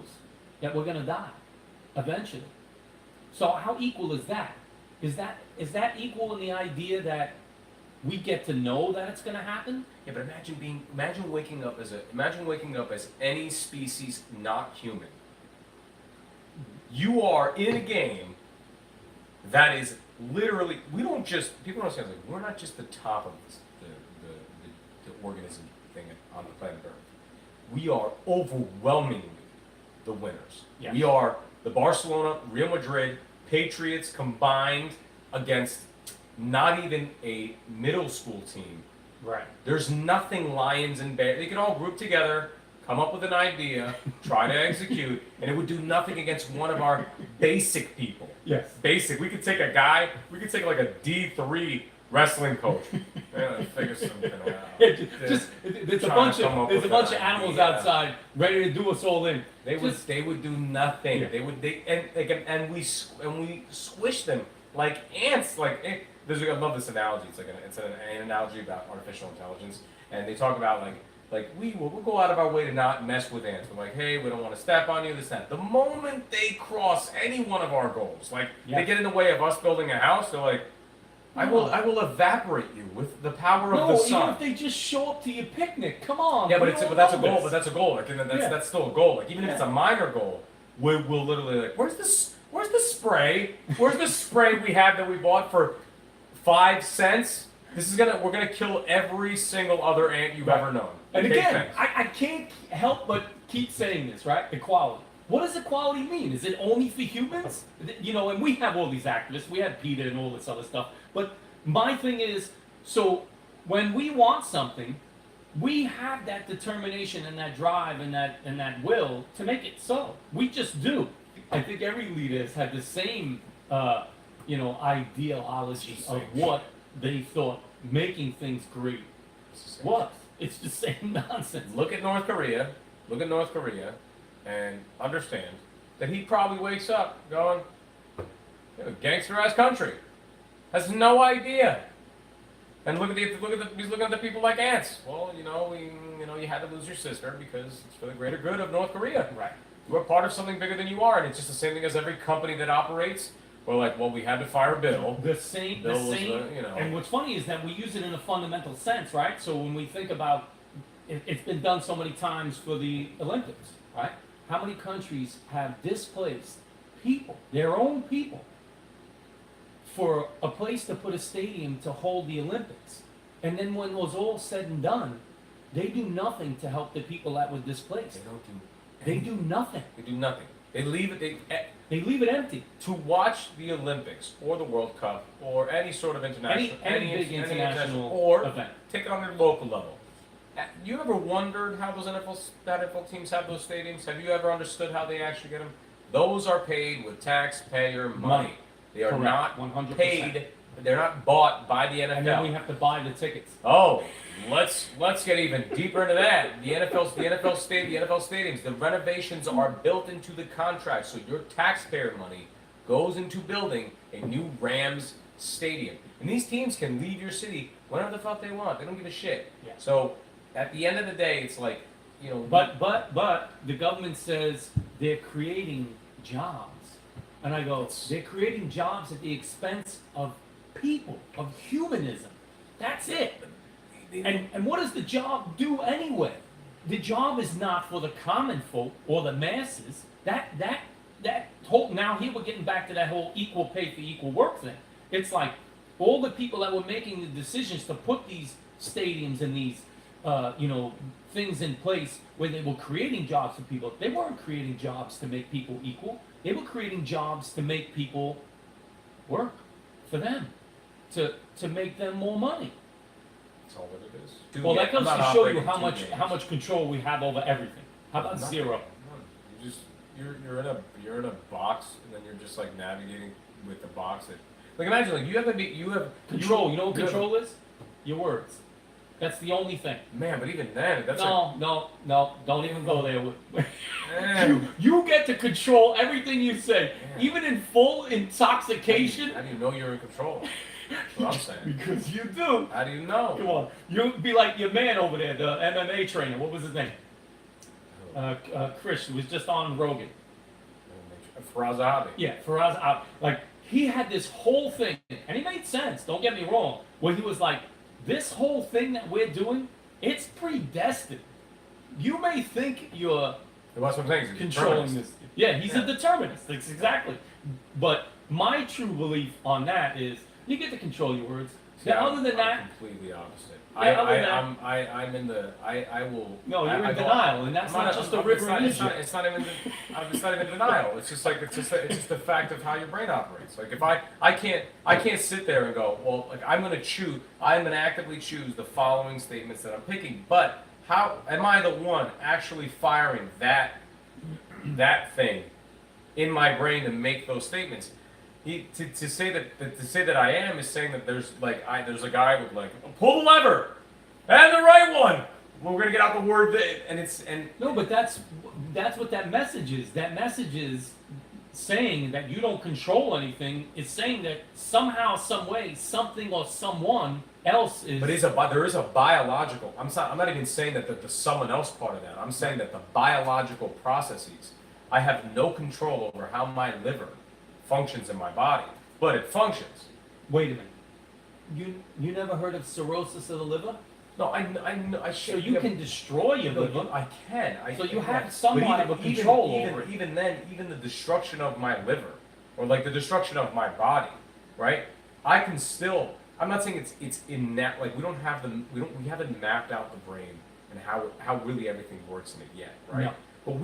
that we're gonna die eventually. So how equal is that? Is that equal in the idea that we get to know that it's gonna happen? Yeah, but imagine waking up as any species not human. You are in a game that is literally, we don't just, people don't understand, like, we're not just the top of this, the organism thing on the planet Earth. We are overwhelmingly the winners. Yes. We are the Barcelona, Real Madrid, Patriots combined against not even a middle school team. Right. There's nothing Lions and Bears. They can all group together, come up with an idea, try to execute, and it would do nothing against one of our basic people. Yes. Basic. We could take a guy, we could take like a D3 wrestling coach. Figure something out. There's a bunch of animals outside ready to do us all in. They would do nothing. Yeah. And we squish them like ants. I love this analogy. It's an analogy about artificial intelligence, and they talk about like we'll go out of our way to not mess with ants. We're like, hey, we don't want to step on you. This that. The moment they cross any one of our goals, they get in the way of us building a house, they're like, I will evaporate you with the power of the sun. Even if they just show up to your picnic, come on. Yeah, but that's a goal. But that's a goal. That's still a goal. Even if it's a minor goal, we'll literally where's the spray? Where's the spray we have that we bought for 5 cents? We're gonna kill every single other ant you've ever known. And Okay, again, thanks. I can't help but keep saying this, right? Equality. What does equality mean? Is it only for humans? And we have all these activists. We have PETA and all this other stuff. But my thing is, so when we want something, we have that determination and that drive and that will to make it so. We just do. I think every leader has had the same, ideology of what they thought making things great was. It's the same nonsense. Look at North Korea, and understand that he probably wakes up going, gangster-ass country, has no idea. And he's looking at the people like ants. Well, you had to lose your sister because it's for the greater good of North Korea. Right. We're part of something bigger than you are, and it's just the same thing as every company that operates. We're like, well, we had to fire Bill. The same. And what's funny is that we use it in a fundamental sense, right? So when we think about, it's been done so many times for the Olympics, right? How many countries have displaced people, their own people, for a place to put a stadium to hold the Olympics? And then when it was all said and done, they do nothing to help the people that were displaced. They do nothing. They do nothing. They leave it. They leave it empty. To watch the Olympics or the World Cup or any sort of international, any big international or event, take it on their local level. You ever wondered how those NFL teams have those stadiums? Have you ever understood how they actually get them? Those are paid with taxpayer money. They are Correct. not 100%. paid. They're not bought by the NFL. And then we have to buy the tickets. Oh, let's get even deeper into that. The NFL stadiums, the renovations are built into the contract, so your taxpayer money goes into building a new Rams stadium. And these teams can leave your city whenever the fuck they want. They don't give a shit. Yeah. So at the end of the day, it's like, But the government says they're creating jobs. And I go, they're creating jobs at the expense of people, of humanism. That's it. And what does the job do anyway? The job is not for the common folk or the masses. That whole, now here we're getting back to that whole equal pay for equal work thing. It's like all the people that were making the decisions to put these stadiums and these things in place where they were creating jobs for people. They weren't creating jobs to make people equal. They were creating jobs to make people work for them, to make them more money. that's all that it is. Well, that I'm goes not to show you operating two how games. much control we have over everything. How about Nothing. zero? None. You're in a box, and then you're just like navigating with the box. Imagine you have Control. You know what you have- control is? Your words. That's the only thing. Man, but even then, that's No, don't even go there. Man. You get to control everything you say, Yeah. even in full intoxication. How do you know you're in control? That's what I'm saying. Because you do. How do you know? Come on, you'll be like your man over there, the MMA trainer. What was his name? Chris, who was just on Rogan. Faraz Abi. Yeah, Faraz. Like he had this whole thing, and he made sense. Don't get me wrong. Where he was like, this whole thing that we're doing, it's predestined. You may think you're That's what I'm saying. He's a controlling determinist. this. Yeah, he's Yeah. a determinist. That's exactly. But my true belief on that is you get to control your words. See, Now, I'm- other than I'm that, completely opposite. Yeah, other than that- I'm in the. I will. no, you're I in go- denial, and that's I'm not just a I'm- river in it's not, Egypt. it's not even. It's not even denial. It's just like it's just the fact of how your brain operates. Like if I can't sit there and go, well, like I'm gonna actively choose the following statements that I'm picking. But how am I the one actually firing that thing in my brain to make those statements? To say that I am is saying that there's a guy with like pull the lever and the right one. We're gonna get out the word and No, but that's what that message is. That message is saying that you don't control anything. It's saying that somehow, some way, something or someone else is. but there is a biological. I'm not even saying that the someone else part of that. I'm saying that the biological processes. I have no control over how my liver functions in my body, but it functions. Wait a minute. You never heard of cirrhosis of the liver? No, I know. So you can destroy your liver. I can. So you can. have somewhat of a control over it. Even then, even the destruction of my liver, or like the destruction of my body, right? I can still. I'm not saying it's in that. Like we haven't mapped out the brain and how really everything works in it yet, right? No.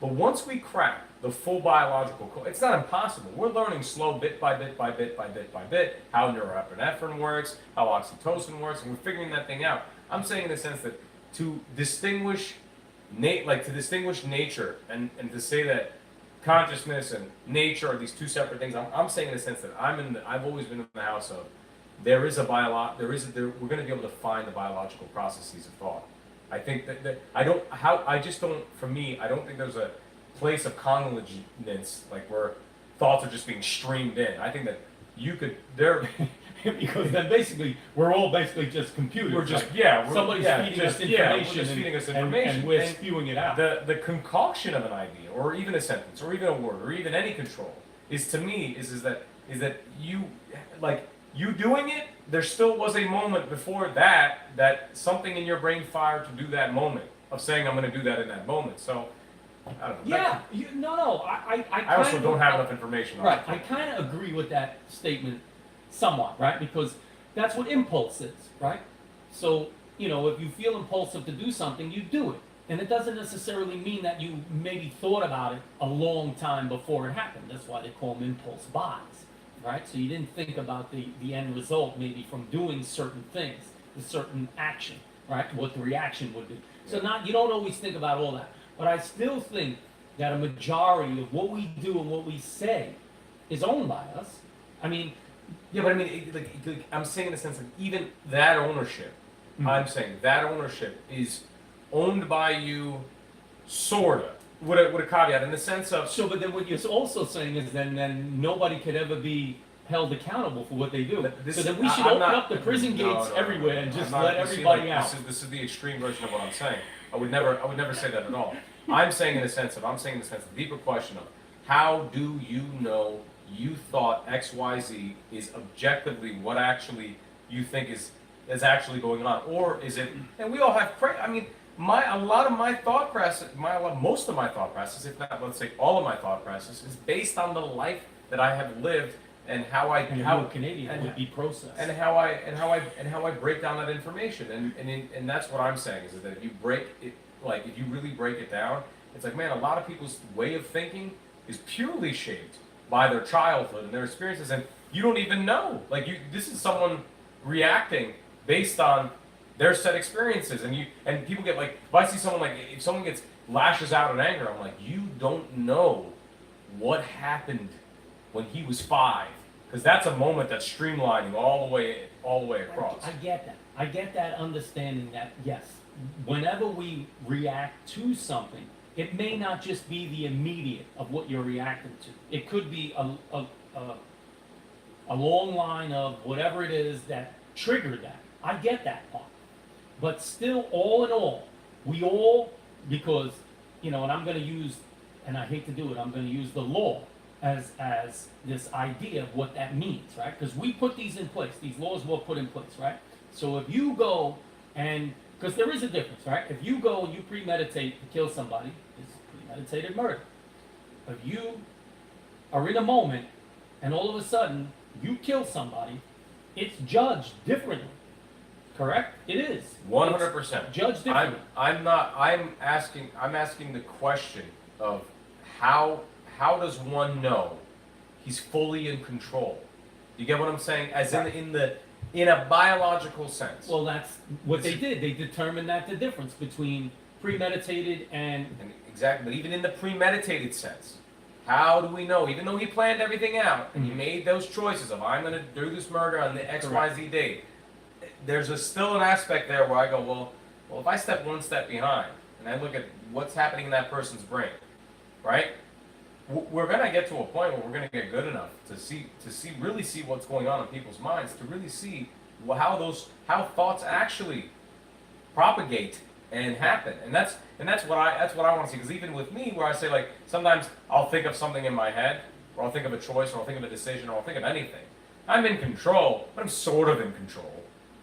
But once we crack the full biological code, it's not impossible. We're learning slow bit by bit by bit by bit by bit how norepinephrine works, how oxytocin works, and we're figuring that thing out. I'm saying in the sense that to distinguish nature and to say that consciousness and nature are these two separate things. I'm saying in the sense that I've always been in the house of we're going to be able to find the biological processes of thought. I think that I don't think there's a place of congruence like where thoughts are just being streamed in. I think that Because then basically we're all basically just computers. we're just Like, somebody's feeding us information, we're just feeding us information, and we're and spewing it out. The concoction of an idea, or even a sentence, or even a word, or even any control, is to me is that you doing it. There still was a moment before that something in your brain fired to do that moment of saying I'm going to do that in that moment. So I don't know. Yeah, I also don't have enough information on Right, it. I kind of agree with that statement somewhat, right? Because that's what impulse is, right? So, if you feel impulsive to do something, you do it. And it doesn't necessarily mean that you maybe thought about it a long time before it happened. That's why they call them impulse buys, right? So you didn't think about the end result maybe from doing certain things, the certain action, right? What the reaction would be. So you don't always think about all that. But I still think that a majority of what we do and what we say is owned by us. I mean, Yeah, but I mean, I'm saying in the sense of even that ownership. I'm saying that ownership is owned by you, sorta, with a caveat in the sense of. so, but then what you're also saying is then nobody could ever be held accountable for what they do. So then we should open up the prison gates everywhere and just let everybody out. This is the extreme version of what I'm saying. I would never say that at all. I'm saying in the sense of the deeper question of how do you know you thought XYZ is objectively what actually you think is actually going on, or is it? And we all have. I mean, most of my thought process, if not let's say all of my thought process, is based on the life that I have lived and how a Canadian would be processed. and how I break down that information, and that's what I'm saying is that if you break it, like if you really break it down, it's like, man, a lot of people's way of thinking is purely shaped by their childhood and their experiences, and you don't even know. Like this is someone reacting based on their set experiences, and people get like, if I see someone like, if someone gets lashes out in anger, I'm like, you don't know what happened when he was 5, because that's a moment that's streamlining all the way across. I get that. I get that understanding that, yes, whenever we react to something, it may not just be the immediate of what you're reacting to. It could be a long line of whatever it is that triggered that. I get that part. But still, all in all, we all, because, and I'm going to use, and I hate to do it, I'm going to use the law as this idea of what that means, right? Because we put these in place. These laws were put in place, right? So if you go and, because there is a difference, right? If you go and you premeditate to kill somebody, this is pretty premeditated murder. If you are in a moment and all of a sudden you kill somebody, it's judged differently. Correct? It is. 100%. It's judged differently. I'm asking the question of how does one know he's fully in control? You get what I'm saying? As in a biological sense. Well, that's what they did. They determined that the difference between premeditated and Exactly, but even in the premeditated sense, how do we know? Even though he planned everything out and he made those choices of I'm going to do this murder on the XYZ date, there's still an aspect there where I go, well, if I step one step behind and I look at what's happening in that person's brain, right? We're going to get to a point where we're going to get good enough to really see what's going on in people's minds, to really see how thoughts actually propagate and happen, and that's what I want to see. Because even with me, where I say like sometimes I'll think of something in my head, or I'll think of a choice, or I'll think of a decision, or I'll think of anything. I'm in control, but I'm sort of in control.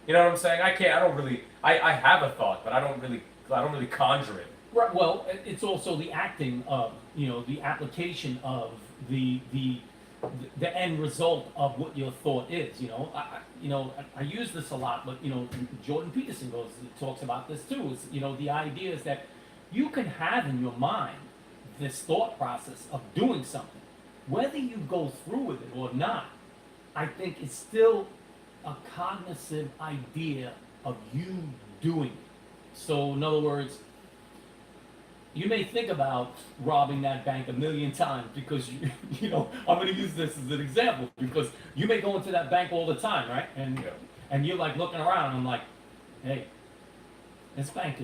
You know what I'm saying? I have a thought, but I don't really conjure it. right. Well, it's also the acting of the application of the end result of what your thought is. I use this a lot, but Jordan Peterson talks about this too. Is the idea is that you can have in your mind this thought process of doing something, whether you go through with it or not. I think it's still a cognizant idea of you doing it. So, in other words, you may think about robbing that bank 1,000,000 times because I'm going to use this as an example because you may go into that bank all the time, right? And you're like looking around and I'm like, hey, this bank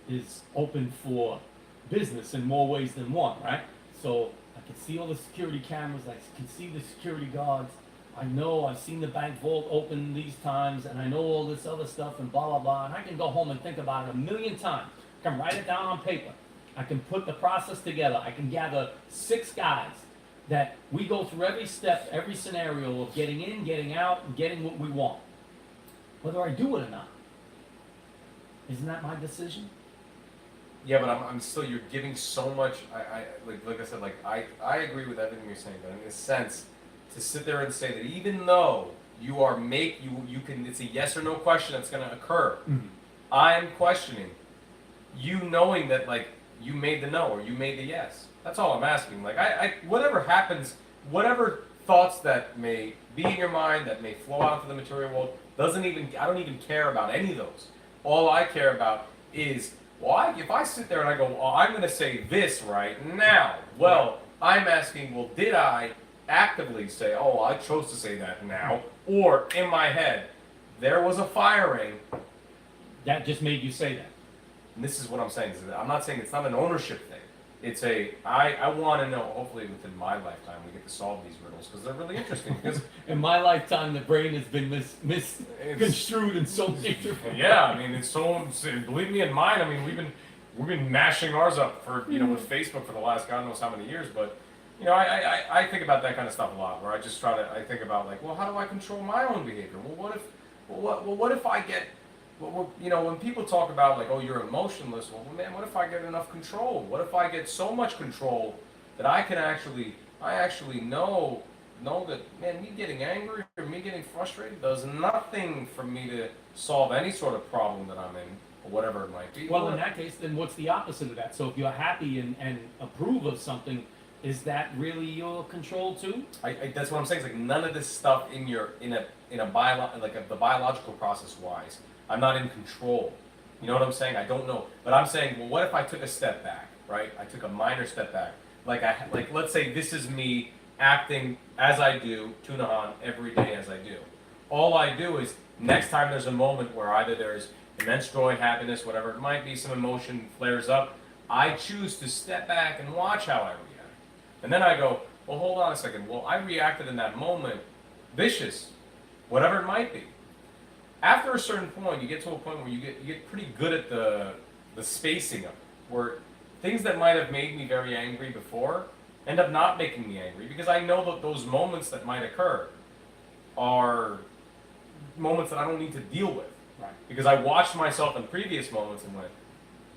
is open for business in more ways than one, right? So I can see all the security cameras, I can see the security guards. I know I've seen the bank vault open these times, and I know all this other stuff and blah, blah, blah. And I can go home and think about it 1,000,000 times. I can write it down on paper. I can put the process together. I can gather 6 guys that we go through every step, every scenario of getting in, getting out, and getting what we want. Whether I do it or not. Isn't that my decision? Yeah, but I'm still, you're giving so much. Like I said, I agree with everything you're saying, but in a sense, to sit there and say that even though you can, it's a yes or no question that's going to occur. Mm-hmm. I'm questioning you knowing that you made the no or you made the yes. That's all I'm asking. Whatever happens, whatever thoughts that may be in your mind that may flow out to the material world I don't even care about any of those. All I care about is, if I sit there and I go, I'm going to say this right now. Well, I'm asking, did I actively say, I chose to say that now, or in my head, there was a firing. That just made you say that. And this is what I'm saying. I'm not saying it's not an ownership thing. It's I want to know, hopefully within my lifetime, we get to solve these riddles, because they're really interesting. Because in my lifetime, the brain has been misconstrued in so many different yeah, I mean, it's so, believe me, in mine, I mean, we've been mashing ours up for, with Facebook for the last God knows how many years, but, I think about that kind of stuff a lot, where I just I think about how do I control my own behavior? What if I get, when people talk about you're emotionless, man, what if I get enough control? What if I get so much control that I actually know that, man, me getting angry or me getting frustrated does nothing for me to solve any sort of problem that I'm in, or whatever it might be. Well, in that case, then what's the opposite of that? So if you're happy and approve of something, is that really your control too? That's what I'm saying. It's none of this stuff in the biological process wise. I'm not in control. You know what I'm saying? I don't know. But I'm saying, what if I took a step back, right? I took a minor step back. Let's say this is me acting as I do, Tunahan, every day as I do. All I do is, next time there's a moment where either there's immense joy, happiness, whatever it might be, some emotion flares up, I choose to step back and watch how I react. And then I go, hold on a second. I reacted in that moment, vicious, whatever it might be. After a certain point, you get to a point where you get pretty good at the spacing of it, where things that might have made me very angry before end up not making me angry, because I know that those moments that might occur are moments that I don't need to deal with. Right. Because I watched myself in previous moments and went,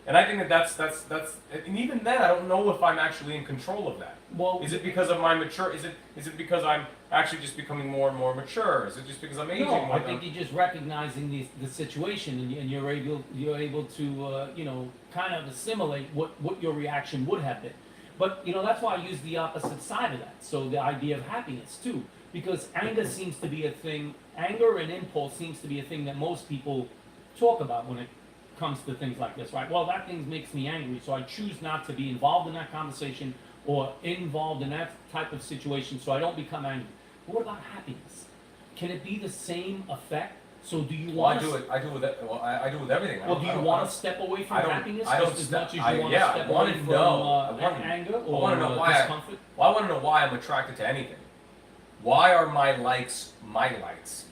And I think that's and even then I don't know if I'm actually in control of that. Well, Is it because of my mature? Is it because I'm actually just becoming more and more mature? Is it just because I'm aging? No, more I think you're just recognizing the situation, and you're able to kind of assimilate what your reaction would have been. But that's why I use the opposite side of that. So the idea of happiness too, because anger seems to be a thing. Anger and impulse seems to be a thing that most people talk about when it comes to things like this, right? Well, that thing makes me angry, so I choose not to be involved in that conversation or involved in that type of situation, so I don't become angry. But what about happiness? Can it be the same effect? So do you Well, want I do it. I do with it. Well, I do with everything. Well, do you want to step away from happiness I don't just as step- much as you I- want yeah, to I step wanna away from know. I wanna- anger I or want to know why. discomfort? Well, I want to know why I'm attracted to anything. Why are my likes my likes,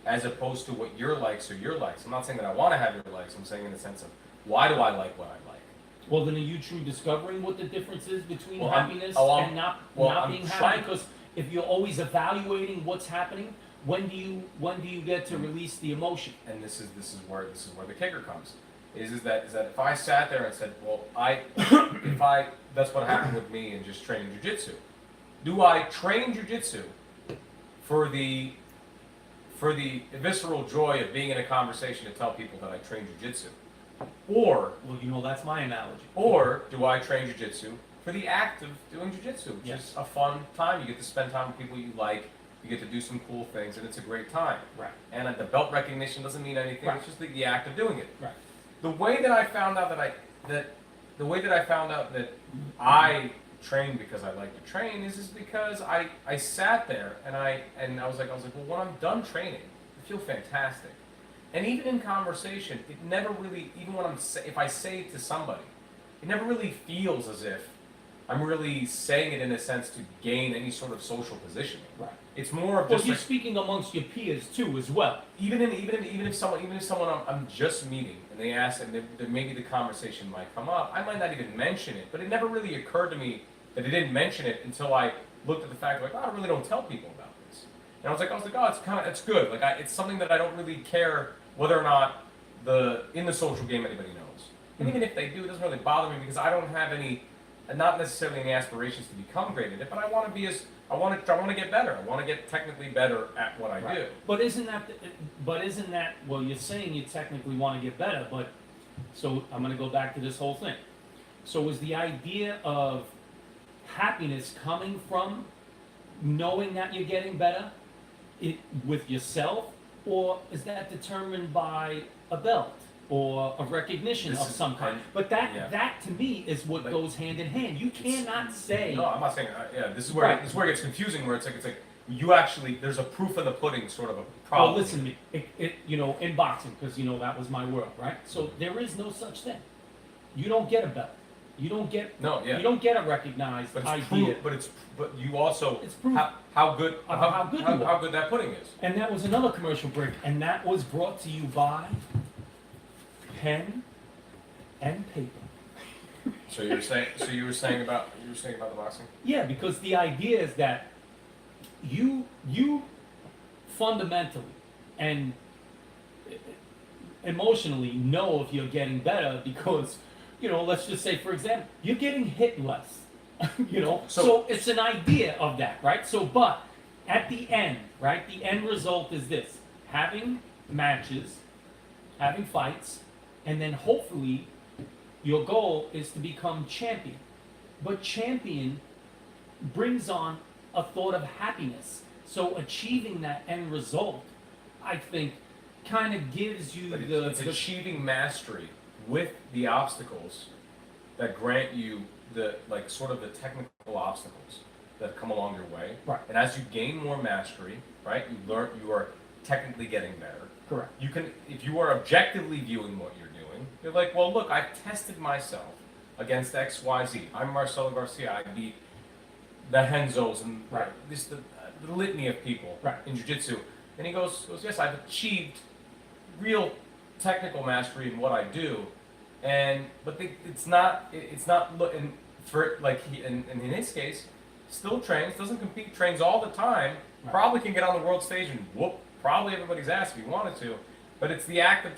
as opposed to what your likes are your likes? I'm not saying that I want to have your likes. I'm saying in the sense of why do I like what I like? Well, then are you true discovering what the difference is between Well, happiness I'm and not I'm being happy? trying- Because if you're always evaluating what's happening, when do you get to release the emotion? And this is where the kicker comes. Is that if I sat there and said, well, that's what happened with me in just training jujitsu. Do I train jujitsu for the visceral joy of being in a conversation to tell people that I train jujitsu, or Well, that's my analogy. or do I train jujitsu for the act of doing jujitsu, which Yes. is a fun time? You get to spend time with people you like. You get to do some cool things, and it's a great time. Right. And the belt recognition doesn't mean anything. Right. It's just the act of doing it. Right. The way that I found out that I train because I like to train is because I sat there and I was like, well, when I'm done training, I feel fantastic. And even in conversation, it never really, even when if I say it to somebody, it never really feels as if I'm really saying it in a sense to gain any sort of social positioning. Right. It's more of Well, just you're like, speaking amongst your peers too, as well. even if someone I'm just meeting and they ask and maybe the conversation might come up, I might not even mention it, but it never really occurred to me that I didn't mention it until I looked at the fact like, I really don't tell people about this. And I was like, oh, it's good. Like it's something that I don't really care whether or not in the social game anybody knows. And even if they do, it doesn't really bother me because I don't have not necessarily any aspirations to become great at it, but I want to I want to get better. I want to get technically better at what I do. But isn't that? Well, you're saying you technically want to get better, but so I'm going to go back to this whole thing. So is the idea of happiness coming from knowing that you're getting better with yourself, or is that determined by a belt or a recognition This of is- some kind? and- But that yeah. to me is what Like, goes hand in hand. You cannot say. No, I'm not saying. This is where Right. this is where it gets confusing. Where it's like you actually there's a proof in the pudding sort of a problem. Well, listen to me. In boxing, because that was my world, right? So there is no such thing. You don't get a belt. You don't get. No, yeah. You don't get a recognized But it's idea. proof. But you also It's proof how good of how good you are. how good that pudding is. And that was another commercial break, and that was brought to you by pen and paper. So you were saying about the boxing. Yeah, because the idea is that you fundamentally and emotionally know if you're getting better because, let's just say, for example, you're getting hit less. So it's an idea of that, right? So, but at the end, right, the end result is this: having matches, having fights, and then hopefully your goal is to become champion. But champion brings on a thought of happiness. So achieving that end result, I think, kind of gives you But it's the achieving mastery with the obstacles that grant you the technical obstacles that come along your way. Right. And as you gain more mastery, right, you are technically getting better. correct. You can, if you are objectively viewing what you're doing, you're like, well, look, I've tested myself against X, Y, Z. I'm Marcelo Garcia. I beat the Henzos and Right. the litany of people Right. in jiu-jitsu. And he goes, yes, I've achieved real technical mastery in what I do. But it's not, and for like in his case, still trains, doesn't compete, trains all the time, Right. probably can get on the world stage and whoop probably everybody's ass if he wanted to. But it's the act of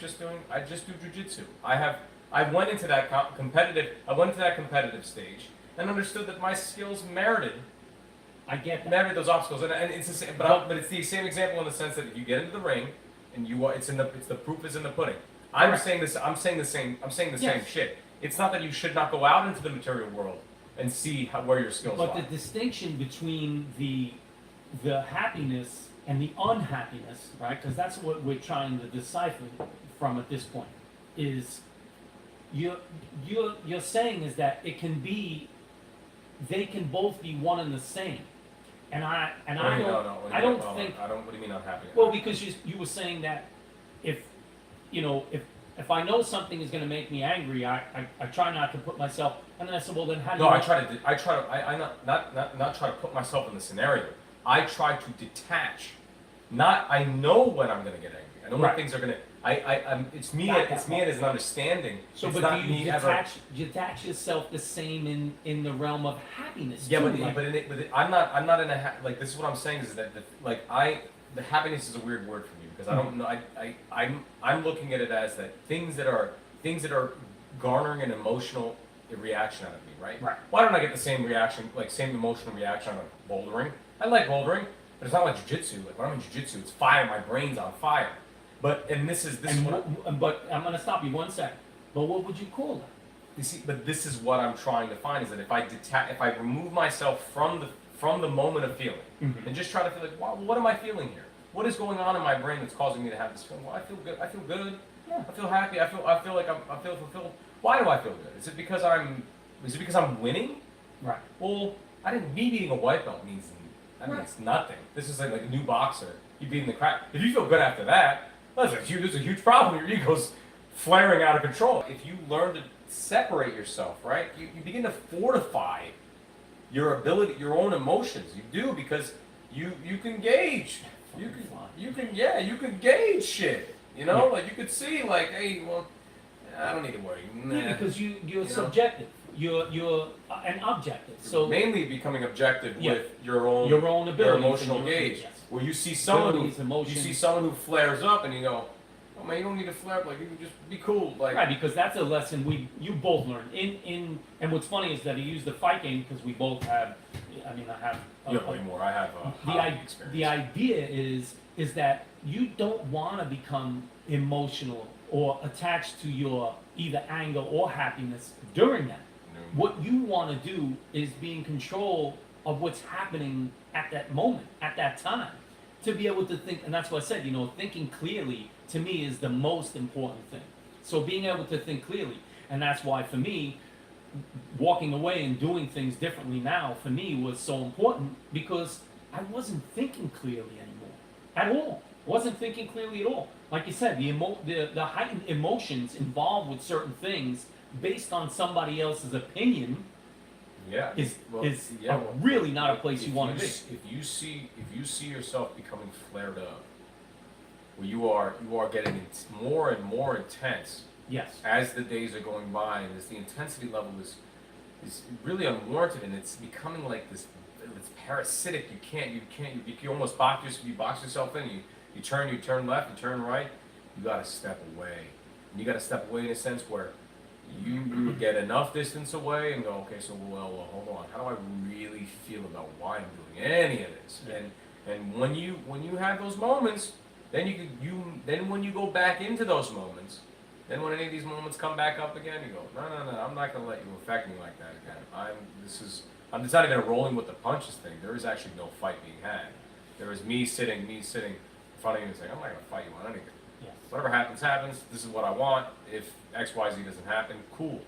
I just do jiu-jitsu. I have I went into that competitive stage and understood that my skills merited those obstacles. And it's the same, but it's the same example in the sense that if you get into the ring and it's the proof is in the pudding. I'm saying the same shit. It's not that you should not go out into the material world and see where your skills But lie. the distinction between the happiness and the unhappiness, right? Because that's what we're trying to decipher from at this point. Is you're saying is that they can both be one and the same, and I don't think. What do you mean unhappy? Well, because you were saying that if I know something is going to make me angry, I try not to put myself. And then I said, well, then how do you? No, I not try to put myself in the scenario. I try to detach. I know when I'm going to get angry. I know when things are going to. It's me as an understanding. So, it's but not do you me detach yourself the same in the realm of happiness? Yeah, too? I'm not in a like. This is what I'm saying is that the happiness is a weird word for me because I don't know. I'm looking at it as that things that are garnering an emotional reaction out of me, right? Right. Why don't I get the same reaction, same emotional reaction out of bouldering? I like bouldering, but it's not like jiu-jitsu. Like when I'm in jiu-jitsu, it's fire. My brain's on fire. But But I'm going to stop you 1 second. But what would you call that? You see, but this is what I'm trying to find is that if I remove myself from the moment of feeling and just try to feel like, wow, what am I feeling here? What is going on in my brain that's causing me to have this feeling? Well, I feel good. I feel good. Yeah. I feel happy. I feel like I feel fulfilled. Why do I feel good? Is it because I'm winning? Right. Well, me beating a white belt means nothing. This is like a new boxer. You beating the crap. If you feel good after that, there's a huge problem. Your ego's flaring out of control. If you learn to separate yourself, right, you begin to fortify your ability, your own emotions. You do because you can gauge. You can gauge shit. You know, like you could see, like, hey, well, I don't need to worry. Yeah, because you're subjective. You're an objective. So mainly becoming objective with your own ability, your emotional gauge. Yes. Where you see someone Abilities, you see someone who flares up, and you go, "Oh man, you don't need to flare up. Like you can just be cool." Like right, because that's a lesson you both learned. And what's funny is that he used the fight game because we both have. I mean, I have. You have way more. I have experience. The idea is that you don't want to become emotional or attached to your either anger or happiness during that. No. What you want to do is be in control of what's happening at that moment, at that time, to be able to think. And that's what I said, thinking clearly to me is the most important thing. So being able to think clearly, and that's why for me, walking away and doing things differently now for me was so important because I wasn't thinking clearly anymore at all. Wasn't thinking clearly at all. Like you said, the heightened emotions involved with certain things based on somebody else's opinion is really not a place you want to be. If you see yourself becoming flared up, where you are getting more and more intense. Yes. As the days are going by, and as the intensity level is really unwarranted, and it's becoming like this. It's parasitic. You almost box yourself in. You turn left, you turn right. You got to step away. And you got to step away in a sense where you get enough distance away and go, okay, so well, hold on. How do I really feel about why I'm doing any of this? Yeah. And when you have those moments, then when you go back into those moments. Then when any of these moments come back up again, you go, no, I'm not going to let you affect me like that again. It's not even a rolling with the punches thing. There is actually no fight being had. There is me sitting in front of you and saying, I'm not going to fight you on anything. Yes. Whatever happens, happens. This is what I want. If X, Y, Z doesn't happen, cool.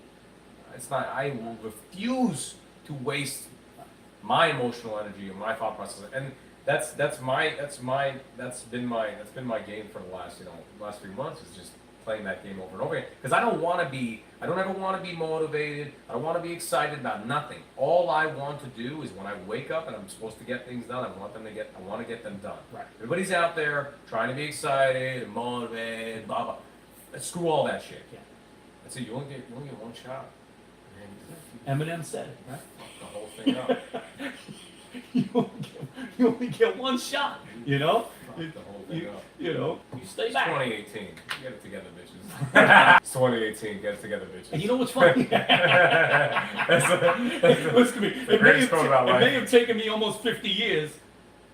It's not. I will refuse to waste my emotional energy and my thought process. And that's been my game for the last 3 months is just playing that game over and over again because I don't ever want to be motivated. I don't want to be excited about nothing. All I want to do is when I wake up and I'm supposed to get things done, I want to get them done. Right. Everybody's out there trying to be excited and motivated, blah blah. Screw all that shit. Yeah. That's it. You only get one shot. Eminem said it, right? Fuck the whole thing up. you only get one shot. Fuck the whole thing up. You stay It's back. 2018. Get it together, bitches. It's 2018. Get it together, bitches. And you know what's funny? Listen to me. It may have taken me almost 50 years.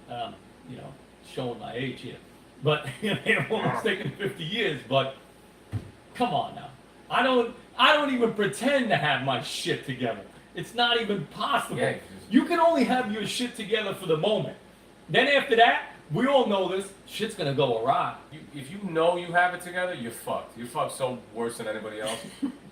You know, showing my age here, but it may have almost taken 50 years. But come on now, I don't even pretend to have my shit together. It's not even possible. Yeah, you can only have your shit together for the moment. Then after that, we all know this shit's gonna go awry. If you know you have it together, you're fucked. You're fucked so worse than anybody else.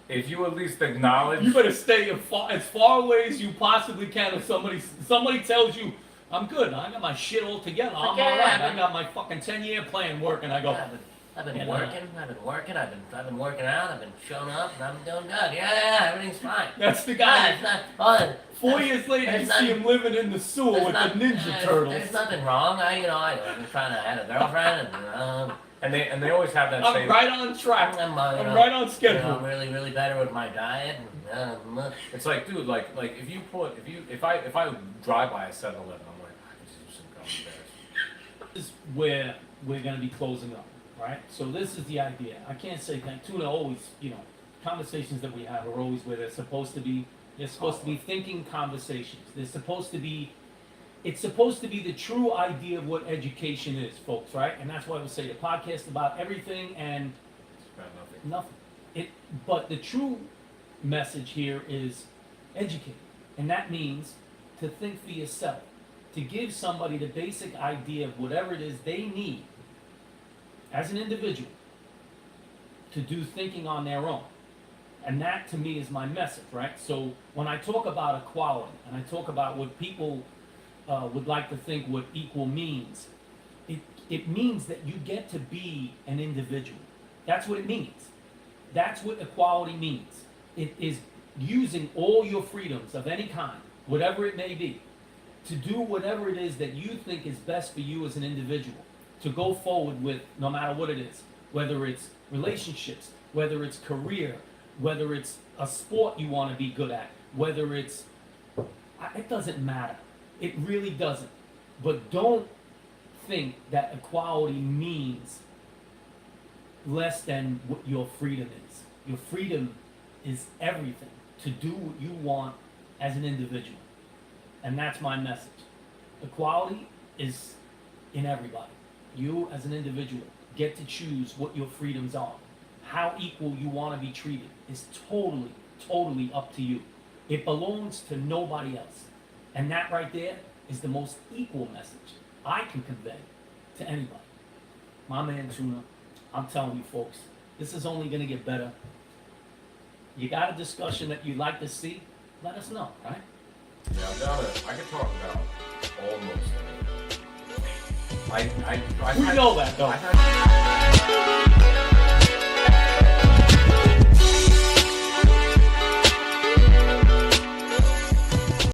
If you at least acknowledge, You better stay as far away as you possibly can. If somebody tells you, I'm good, I got my shit all together, I'm Okay, alright, yeah, I got my fucking 10-year plan working, I go, I've been You know. working, I've been working out, I've been showing up, and I'm doing good. Yeah, everything's fine. that's the guy. It's not, oh, 4 years later, you there's see not- him living in the sewer with the Ninja Turtles. There's nothing wrong. I've been trying to have a girlfriend, and and they always have that I'm same. right on track. I'm right on schedule. I'm really better with my diet. It's like, dude, like if I drive by a 7-Eleven, I'm like, I could just do some gummy bears. This is where we're going to be closing up, right? So this is the idea. I can't say that. Tuna always, conversations that we have are always where they're supposed to be. They're supposed to be thinking conversations. They're supposed to be, it's supposed to be the true idea of what education is, folks, right? And that's why we say the podcast about everything and It's about nothing. nothing. But the true message here is educate. And that means to think for yourself, to give somebody the basic idea of whatever it is they need as an individual to do thinking on their own. And that to me is my message, right? So when I talk about equality and I talk about what people would like to think what equal means, it means that you get to be an individual. That's what it means. That's what equality means. It is using all your freedoms of any kind, whatever it may be, to do whatever it is that you think is best for you as an individual, to go forward with no matter what it is, whether it's relationships, whether it's career, whether it's a sport you want to be good at, whether it's, it doesn't matter. It really doesn't. But don't think that equality means less than what your freedom is. Your freedom is everything to do what you want as an individual. And that's my message. Equality is in everybody. You as an individual get to choose what your freedoms are. How equal you want to be treated is totally up to you. It belongs to nobody else. And that right there is the most equal message I can convey to anybody. My man Tuna, I'm telling you folks, this is only going to get better. You got a discussion that you'd like to see? Let us know, right? Yeah, I could talk about almost. We know that though.